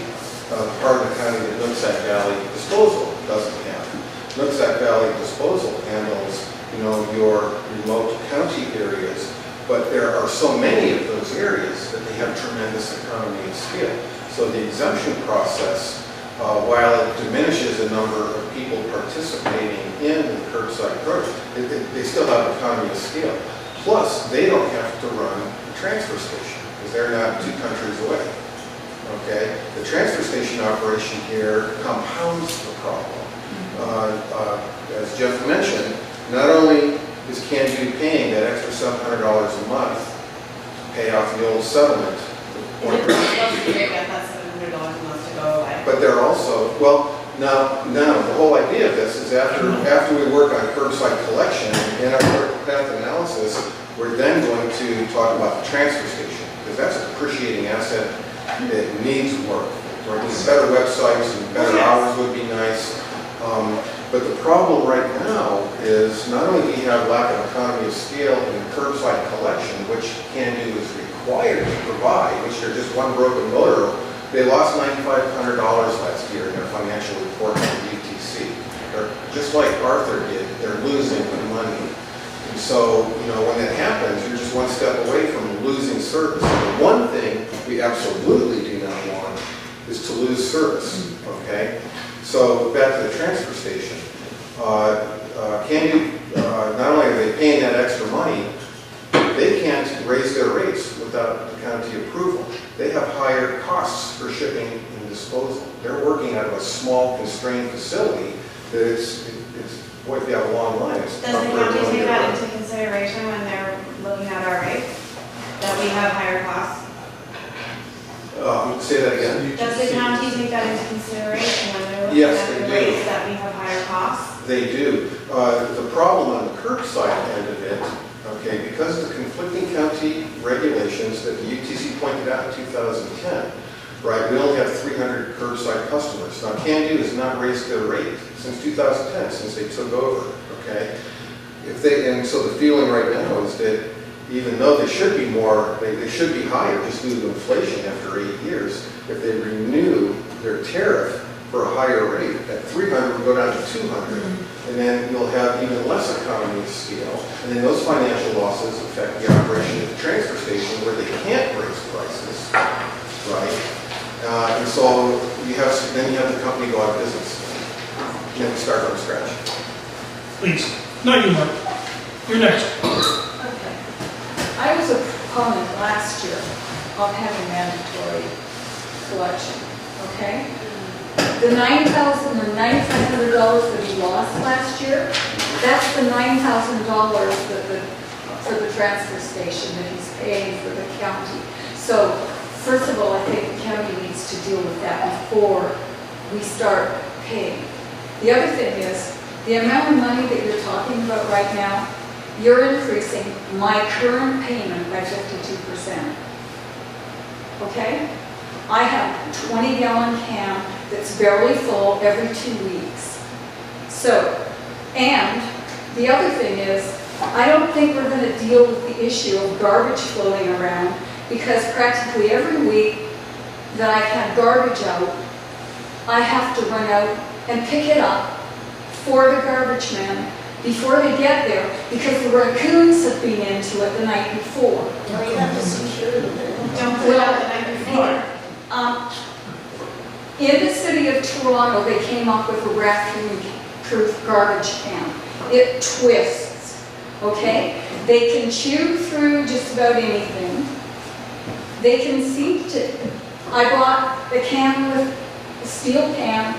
part of the county that Nooksack Valley Disposal doesn't have. Nooksack Valley Disposal handles, your remote county areas, but there are so many of those areas that they have tremendous economy of scale. So the exemption process, while it diminishes the number of people participating in the curbside approach, they still have economy of scale. Plus, they don't have to run a transfer station because they're not 2 countries away. Okay, the transfer station operation here compounds the problem. As Jeff mentioned, not only is Can-Do paying that extra $700 a month to pay off the old settlement, but they're also, now the whole idea of this is after we work on curbside collection and our critical path analysis, we're then going to talk about the transfer station, because that's a depreciating asset that needs work. Better websites and better hours would be nice. But the problem right now is not only do you have lack of economy of scale in curbside collection, which Can-Do is required to provide, which they're just one broken motor. They lost $9,500 last year in their financial report from the UTC. Just like Arthur did, they're losing money. And so, when that happens, you're just one step away from losing service. And the one thing we absolutely do not want is to lose service, okay? So back to the transfer station. Can-Do, not only are they paying that extra money, they can't raise their rates without the county approval. They have higher costs for shipping and disposal. They're working out of a small constrained facility that it's what if you have a long line? Does the county take that into consideration when they're looking at our rates? That we have higher costs? Say that again? Does the county take that into consideration when they're looking Yes, at the they do. rates that we have higher costs? They do. The problem on the curbside end of it, okay, because of the conflicting county regulations that the UTC pointed out in 2010, right, we only have 300 curbside customers. Now, Can-Do has not raised their rate since 2010, since they took over, okay? And so the feeling right now is that even though they should be more, they should be higher just due to inflation after 8 years, if they renew their tariff for a higher rate, at 300 will go down to 200, and then you'll have even less economy of scale, and then those financial losses affect the operation at the transfer station where they can't raise prices, right? And so then you have the company go out of business, and then we start from scratch. Please. Not you, Mark. You're next. Okay. I was a proponent last year of having mandatory collection, okay? The $9,000 or $9,500 that he lost last year, that's the $9,000 for the transfer station that he's paying for the county. So first of all, I think the county needs to deal with that before we start paying. The other thing is, the amount of money that you're talking about right now, you're increasing my current payment by 52%. Okay? I have a 20-gallon can that's barely full every 2 weeks. So, and the other thing is, I don't think we're going to deal with the issue of garbage floating around, because practically every week that I have garbage out, I have to run out and pick it up for the garbage men before they get there, because the raccoons have been into it the night before. Well, you have to secure them. Don't put it out the night before. In the city of Toronto, they came up with a raccoon-proof garbage can. It twists, okay? They can chew through just about anything. They can seep to. I bought a can with a steel can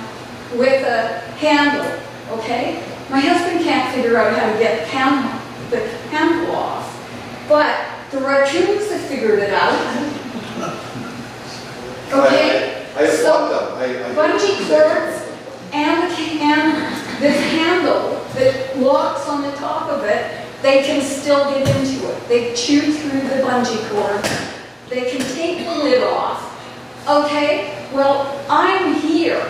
with a handle, okay? My husband can't figure out how to get the handle off, but the raccoons have figured it out. Okay? I have So, bought them. bungee cords and this handle that locks on the top of it, they can still get into it. They chew through the bungee cord. They can take the lid off. Okay, well, I'm here.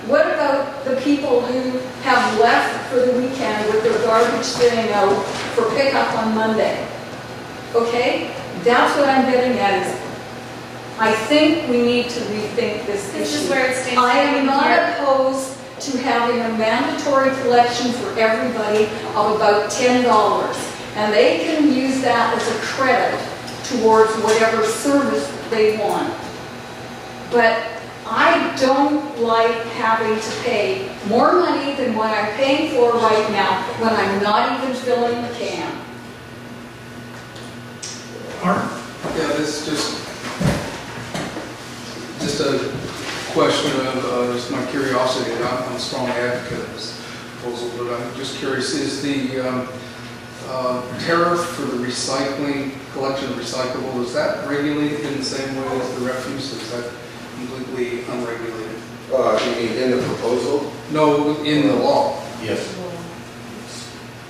What about the people who have left for the weekend with their garbage sitting out for pickup on Monday? Okay, that's what I'm getting at is, I think we need to rethink this issue. This is where it stands. I am not opposed to having a mandatory collection for everybody of about $10, and they can use that as a credit towards whatever service they want. But I don't like having to pay more money than what I'm paying for right now when I'm not even filling the can. Art? Yeah, this is just a question of just my curiosity. I'm a strong advocate of this proposal, but I'm just curious, is the tariff for the recycling, collection of recyclable, is that regulated in the same way as the refuse? Is that completely unregulated? You mean in the proposal? No, in the law. Yes.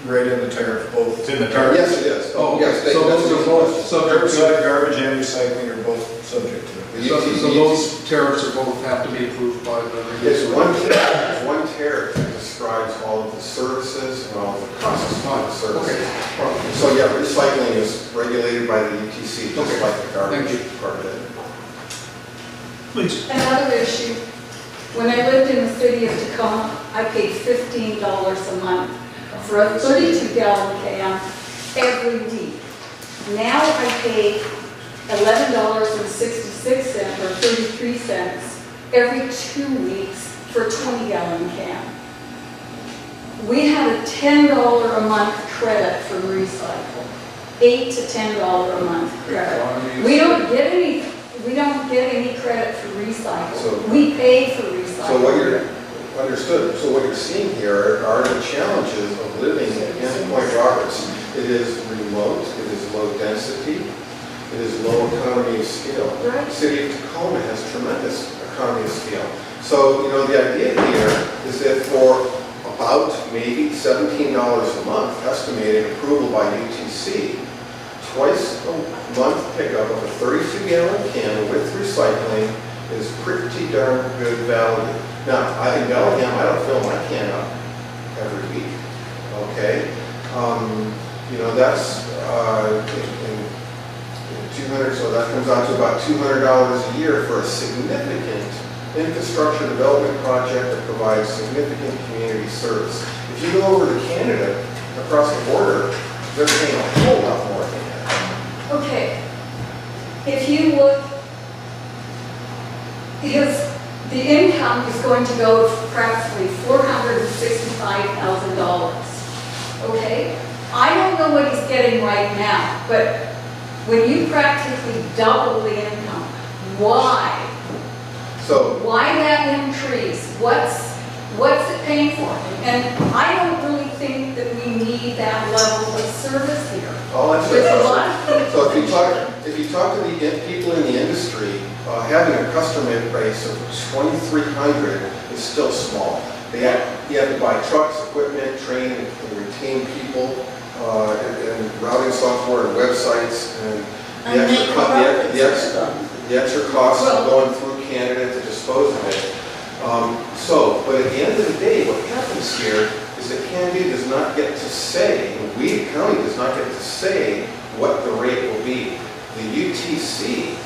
Right in the tariff, both. It's in the tariff. Yes, it is. Oh, Yes, so those are both subject Curbside to, garbage and recycling are both subject to it. so those tariffs are both have to be approved by the It's regulator. one tariff that describes all of the services and all of the costs of the services. Okay. So yeah, recycling is regulated by the UTC, just Okay. like the garbage Thank you. part of it. Please. Another issue, when I lived in the city of Tacoma, I paid $15 a month for a 32-gallon can every week. Now I pay $11.66 or 33 cents every 2 weeks for a 20-gallon can. We had a $10 a month credit for recycle, $8 to $10 a month credit. We don't get any credit for recycle. So- We pay for recycle. So what you're, understood, so what you're seeing here are the challenges of living in Point Roberts. It is remote, it is low density, it is low economy of scale. Right. The city of Tacoma has tremendous economy of scale. So, the idea here is that for about maybe $17 a month, estimated approval by UTC, twice a month pickup of a 32-gallon can with recycling is pretty darn good value. Now, in Bellingham, I don't fill my can up every week, okay? That's in 200, so that comes out to about $200 a year for a significant infrastructure development project that provides significant community service. If you go over to Canada, across the border, they're paying a whole lot more than that. Okay, if you look, the income is going to go to practically $465,000, okay? I don't know what he's getting right now, but when you practically double the income, why? So, Why that increase? What's it paying for? And I don't really think that we need that level of service here. I'll answer There's that a lot of question. people. So if you talk to the people in the industry, having a customer base of 2,300 is still small. You have to buy trucks, equipment, train and retain people, and routing software and websites, and the extra costs of going through Canada to dispose of it. But at the end of the day, what happens here is that Canada does not get to say, and we, the county, does not get to say what the rate will be. The UTC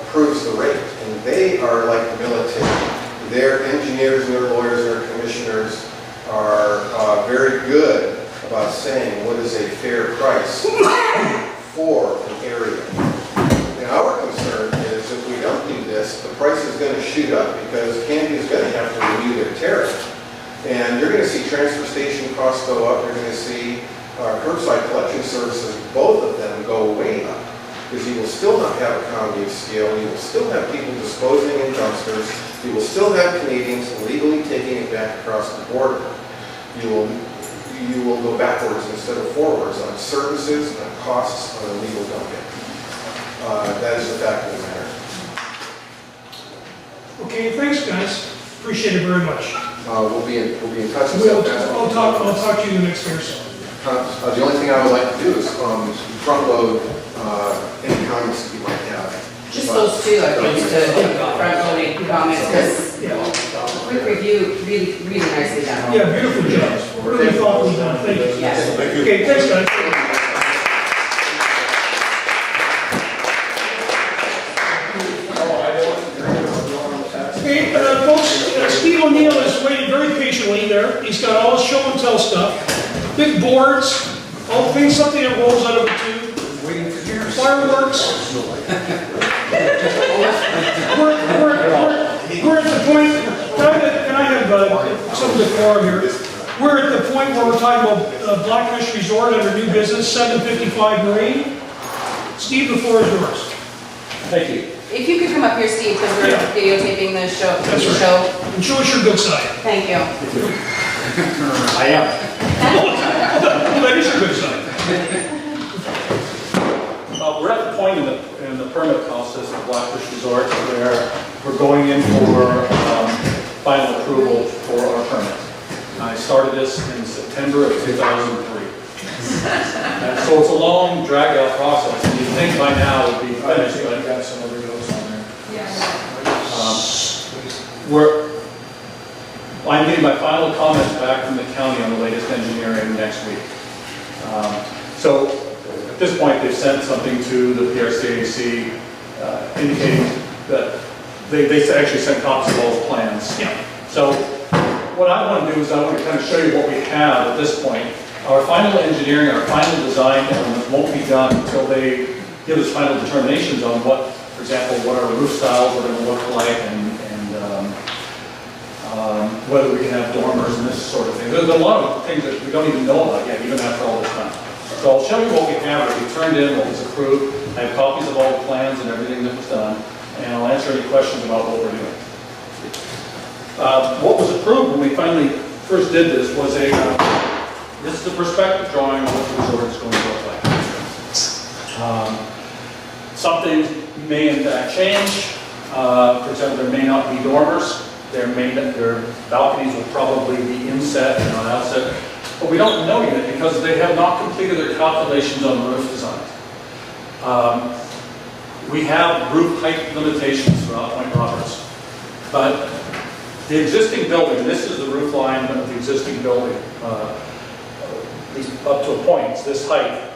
approves the rate, and they are like the military. Their engineers and their lawyers and their commissioners are very good about saying what is a fair price for an area. And our concern is if we don't do this, the price is going to shoot up because Canada is going to have to renew their tariff. And you're going to see transfer station costs go up. You're going to see curbside collection services, both of them go way up. Because you will still not have economy of scale. You will still have people disposing in dumpsters. You will still have Canadians illegally taking it back across the border. You will go backwards instead of forwards on services, on costs, on illegal dumping. That is the fact of the matter. Okay, thanks, guys. Appreciate it very much. We'll be in touch. I'll talk to you the next day or so. The only thing I would like to do is front load any comments that you might have. Just those two, I think, to front-loading comments, because quick review, really nicely done. Yeah, beautiful job. Really thoughtfully done. Thank you. Yes. Okay, thanks, guys. Okay, folks, Steve O'Neill is waiting very patiently there. He's got all his show and tell stuff. Big boards, all things, something that rolls out of a tube. Fireworks. We're at the point, can I have some of the forum here? We're at the point where we're talking about Blackfish Resort under new business, 755 Marine. Steve, the floor is yours. Thank you. If you could come up here, Steve, because we're videotaping the show. That's right. And show us your good side. Thank you. I am. That is your good side. We're at the point in the permit process of Blackfish Resort where we're going in for final approval for our permit. I started this in September of 2003. And so it's a long, drag-out process. And you'd think by now it would be finished, but got some other notes on there. I'm getting my final comments back from the county on the latest engineering next week. So at this point, they've sent something to the PRCAC indicating that they actually sent copies of all the plans. Yeah. So what I want to do is I want to kind of show you what we have at this point. Our final engineering, our final design elements won't be done until they give us final determinations on what, for example, what our roof styles are going to look like and whether we can have dormers and this sort of thing. There's a lot of things that we don't even know about yet, even after all this time. So I'll show you what we have, what we turned in, what was approved. I have copies of all the plans and everything that was done, and I'll answer any questions about what we're doing. What was approved when we finally first did this was this is the perspective drawing of what the resort is going to look like. Some things may in fact change. For example, there may not be dormers. Their balconies will probably be inset and not outset. But we don't know yet because they have not completed their calculations on the roof design. We have roof height limitations throughout Point Roberts. But the existing building, this is the roof line of the existing building, at least up to a point, it's this height.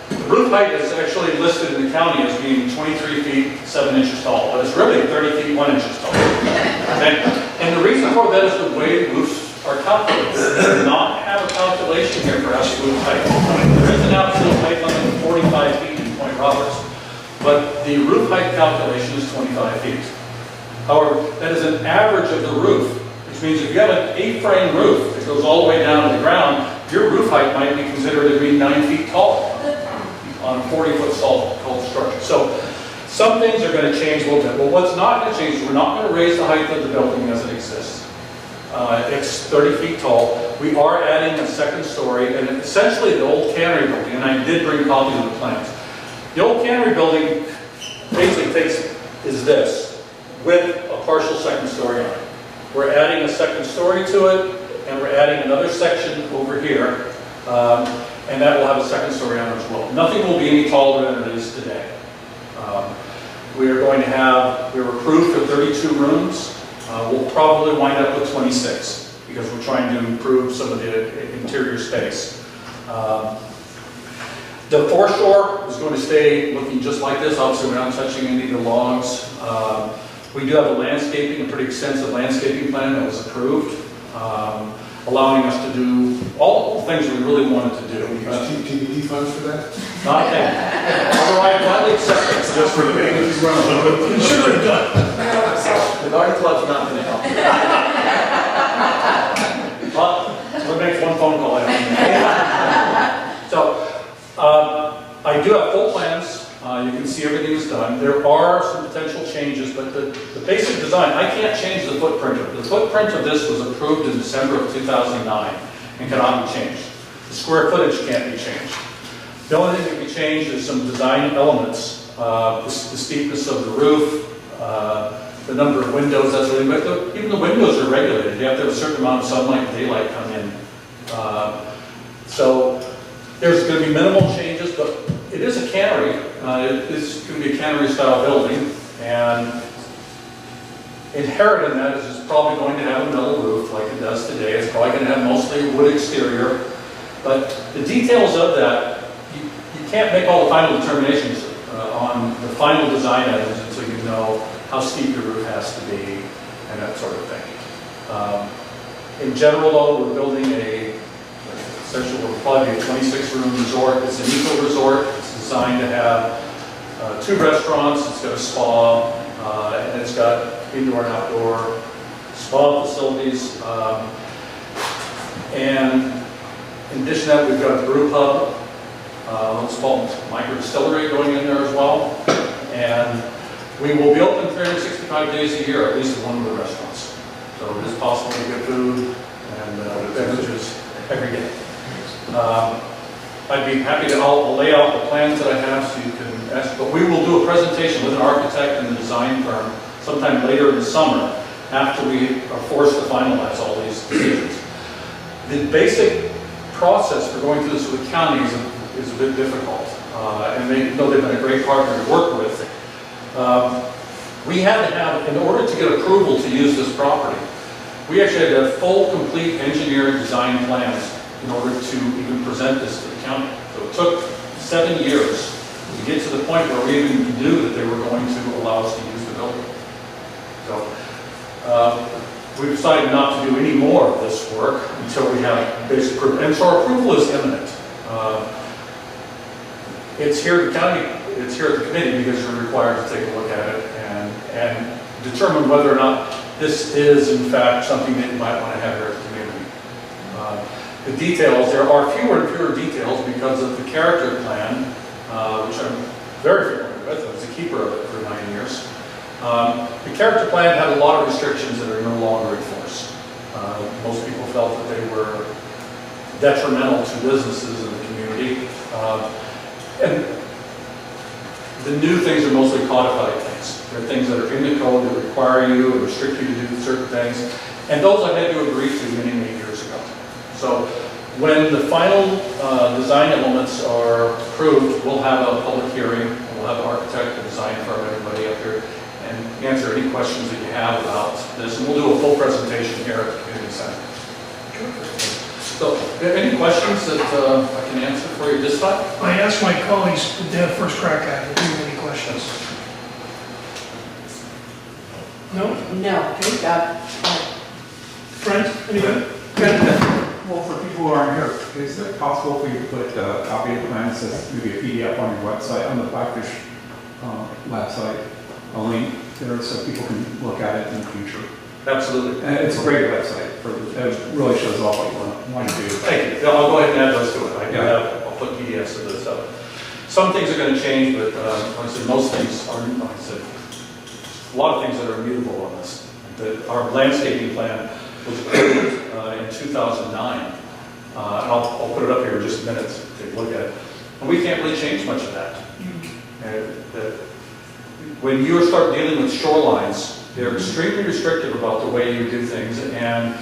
The roof height is actually listed in the county as being 23 feet 7 inches tall, but it's really 30 feet 1 inch tall. Okay? And the reason for that is the way roofs are calculated. We do not have a calculation here for absolute height. There is an absolute height limit of 45 feet in Point Roberts, but the roof height calculation is 25 feet. However, that is an average of the roof, which means if you have an A-frame roof that goes all the way down to the ground, your roof height might be considered to be 9 feet tall on a 40-foot tall structure. So some things are going to change a little bit. But what's not going to change is we're not going to raise the height of the building as it exists. It's 30 feet tall. We are adding a second story, and essentially the old cannery building, and I did bring copies of the plans. The old cannery building basically is this, with a partial second story on it. We're adding a second story to it, and we're adding another section over here, and that will have a second story on it as well. Nothing will be any taller than it is today. We are going to have, we were approved for 32 rooms. We'll probably wind up with 26 because we're trying to improve some of the interior space. The foreshore is going to stay looking just like this. Obviously, we're not touching any of the logs. We do have a landscaping, a pretty extensive landscaping plan that was approved, allowing us to do all the things we really wanted to do. TBD funds for that? Not that. Although I gladly accept it. Just for the maintenance. Consider it done. The garden club's not going to help. Well, it makes one phone call. So, I do have full plans. You can see everything is done. There are some potential changes, but the basic design, I can't change the footprint of it. The footprint of this was approved in December of 2009 and cannot be changed. The square footage can't be changed. The only thing that can be changed is some design elements, the steepness of the roof, the number of windows, that's really, but even the windows are regulated. You have to have a certain amount of sunlight and daylight come in. So there's going to be minimal changes, but it is a cannery. It is going to be a cannery-style building, and inherent in that is it's probably going to have a metal roof like it does today. It's probably going to have mostly a wood exterior, but the details of that, you can't make all the final determinations on the final design items until you know how steep your roof has to be and that sort of thing. In general, though, we're building essentially will probably be a 26-room resort. It's an eco resort. It's designed to have 2 restaurants. It's got a spa, and it's got indoor and outdoor spa facilities. And in addition to that, we've got a brew pub, what's called micro distillery going in there as well. And we will be open 365 days a year, at least at one of the restaurants. So it is possible to get food and beverages every day. I'd be happy to, I'll lay out the plans that I have so you can ask, but we will do a presentation with an architect and the design firm sometime later in the summer after we are forced to finalize all these decisions. The basic process for going through this with the county is a bit difficult, and they know they've been a great partner to work with. We had to have, in order to get approval to use this property, we actually had to have full, complete engineering design plans in order to even present this to the county. So it took 7 years to get to the point where we even knew that they were going to allow us to use the building. So we decided not to do any more of this work until we have basic approval. And so our approval is imminent. It's here at the county, it's here at the committee because you're required to take a look at it and determine whether or not this is in fact something that you might want to have here at the community. The details, there are fewer and fewer details because of the character plan, which I'm very familiar with. I was a keeper of it for 9 years. The character plan had a lot of restrictions that are no longer in force. Most people felt that they were detrimental to businesses in the community. And the new things are mostly codified things. They're things that are in the code that require you and restrict you to do certain things. And those I had to agree to many, many years ago. So when the final design elements are approved, we'll have a public hearing. We'll have an architect, a design firm, everybody up here, and answer any questions that you have about this. And we'll do a full presentation here at the community center. So, any questions that I can answer for you this time? I asked my colleagues, did they have first crack at it? Do you have any questions? No? No, thank God. Brent, any good? Well, for people who aren't here, is it possible for you to put a copy of the plans as maybe a PDF on your website, on the Blackfish lab site, a link there so people can look at it in the future? Absolutely. And it's a great website. It really shows off what you want to do. Thank you. I'll go ahead and add those to it. I'll put PDFs of this up. Some things are going to change, but like I said, most things are, like I said, a lot of things that are immutable on this. Our landscaping plan was approved in 2009. And I'll put it up here in just a minute to take a look at it. And we can't really change much of that. when you start dealing with shorelines, they're extremely restrictive about the way you do things, and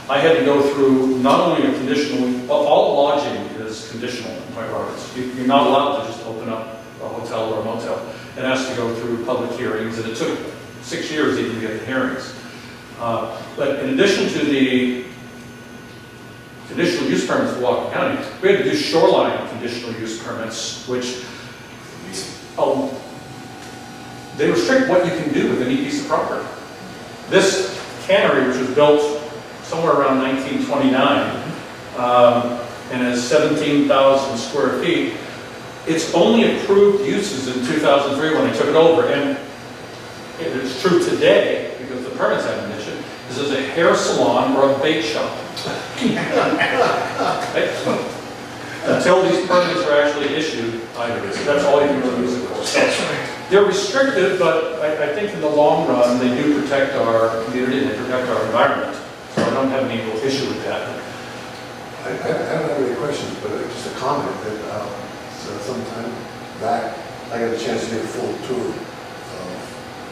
I had to go through not only a conditional, all lodging is conditional in Point Roberts. You're not allowed to just open up a hotel or a motel. It has to go through public hearings, and it took 6 years even to get the hearings. But in addition to the conditional use permits for Walker County, we had to do shoreline conditional use permits, which they restrict what you can do with any piece of property. This cannery, which was built somewhere around 1929, and is 17,000 square feet, its only approved uses in 2003 when I took it over, and it's true today because the permits haven't been issued, is as a hair salon or a bake shop. Until these permits are actually issued, that's all you can really use it for. That's right. They're restrictive, but I think in the long run, they do protect our community and they protect our environment. So I don't have any issue with that. I don't have any questions, but just a comment that sometime back, I got a chance to get a full tour of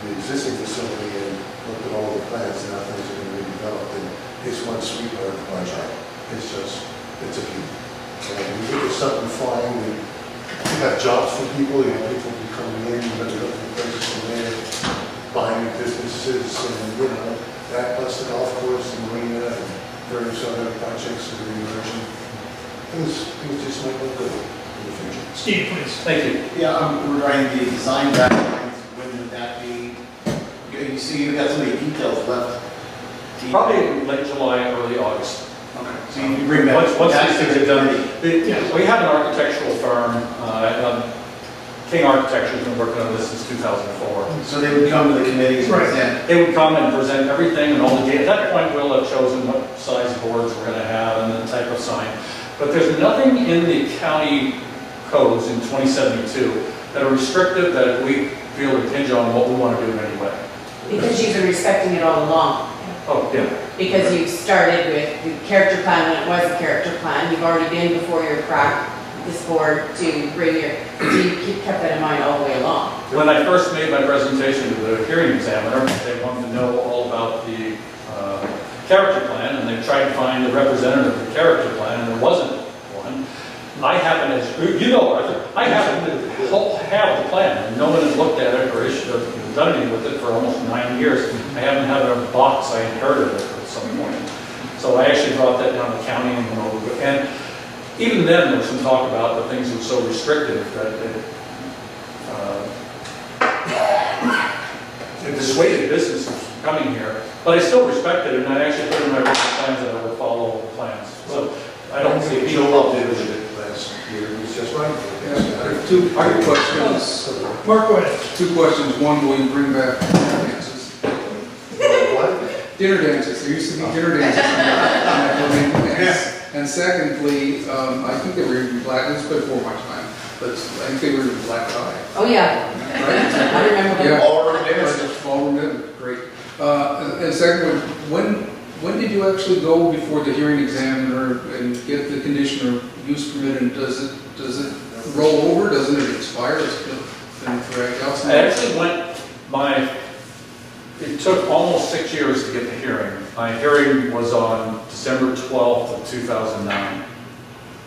the existing facility and looked at all the plans and how things are going to be developed. And it's one sweetheart project. It's a beauty. And we get something flying. We have jobs for people. You have people coming in, but they're looking for places to live, buying businesses, and that plus the golf course, the marina, and various other projects that are emerging. Things just might look good in the future. Steve, please. Thank you. Yeah, regarding the design guidelines, when would that be? You see, you've got so many details left. Probably late July, early August. Okay, so you bring that. Once these things are done, Yeah. we have an architectural firm, King Architecture has been working on this since 2004. So they would come to the committees and Right. present. They would come and present everything and all the data. At that point, we'll have chosen what size boards we're going to have and the type of sign. But there's nothing in the county codes in 2072 that are restrictive that we feel impinge on what we want to do in any way. Because you've been respecting it all along. Oh, yeah. Because you started with the character plan when it was a character plan. You've already been before your this board to bring your, so you kept that in mind all the way along. When I first made my presentation to the hearing examiner, they wanted to know all about the character plan, and they tried to find the representative of the character plan, and there wasn't one. I happen to, you know, Arthur, I happen to have the plan, and no one has looked at it or issued or done anything with it for almost 9 years. I haven't had it in a box. I inherited it at some point. So I actually brought that down to the county and went over it. And even then, there was some talk about the things that were so restrictive that it dissuaded businesses from coming here. But I still respected it, and I actually put in my written plans that I would follow the plans. So I don't see a Joe deal. did it last year. It was just right. Two questions. Mark, go ahead. Two questions. One, will you bring back dinner dances? What? Dinner dances. There used to be dinner dances on that building. And secondly, I think they were even black, this was before my time, but I think they were even black tie. Oh, yeah. Right? I remember that. Yeah. Ballroom dinners. Ballroom dinner, great. And second, when did you actually go before the hearing examiner and get the conditional use permit, and does it roll over, doesn't it expire? It's been dragged out? I actually it took almost 6 years to get the hearing. My hearing was on December 12th of 2009.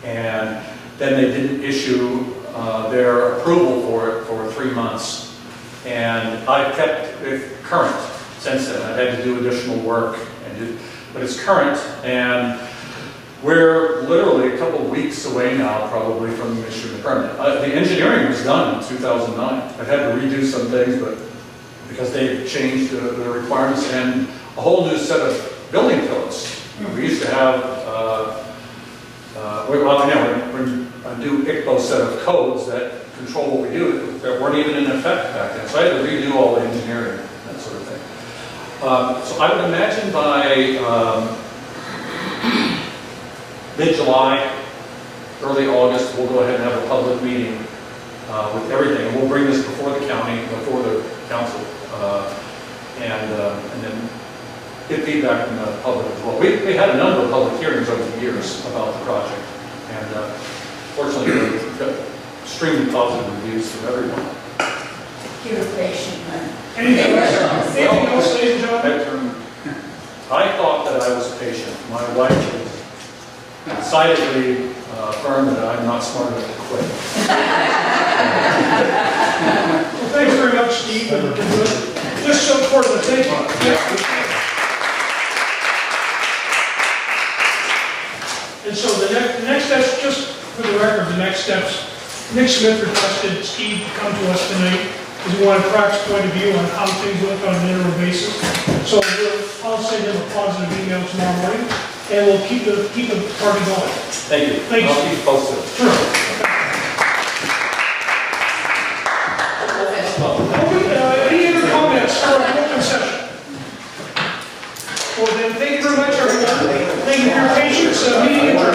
And then they didn't issue their approval for it for 3 months. And I've kept it current since then. I've had to do additional work, but it's current. And we're literally a couple of weeks away now, probably, from issuing the permit. The engineering was done in 2009. I've had to redo some things, but because they've changed the requirements and a whole new set of building codes. We used to have, a new ICBO set of codes that control what we do that weren't even in effect back then. So I had to redo all the engineering, that sort of thing. So I would imagine by mid-July, early August, we'll go ahead and have a public meeting with everything. And we'll bring this before the county, before the council, and then get feedback from the public as well. We had a number of public hearings over the years about the project, and fortunately, we've got extremely positive reviews from everyone. he was patient and. Anything else, ladies and gentlemen? I thought that I was patient. My wife is decidedly firm that I'm not smart enough to quit. Well, thanks very much, Steve. Just so important, thank you. And so the next steps, just for the record, the next steps, Nick Smith requested Steve to come to us tonight because he wanted Crac's point of view on how things look on an interim basis. So I'll send him a positive email tomorrow morning, and we'll keep the party going. Thank you. Thanks. I'll keep posted. Sure. Any other comments for an open session? Well then, thank you very much, everyone. Thank you for your patience. Meeting adjourned.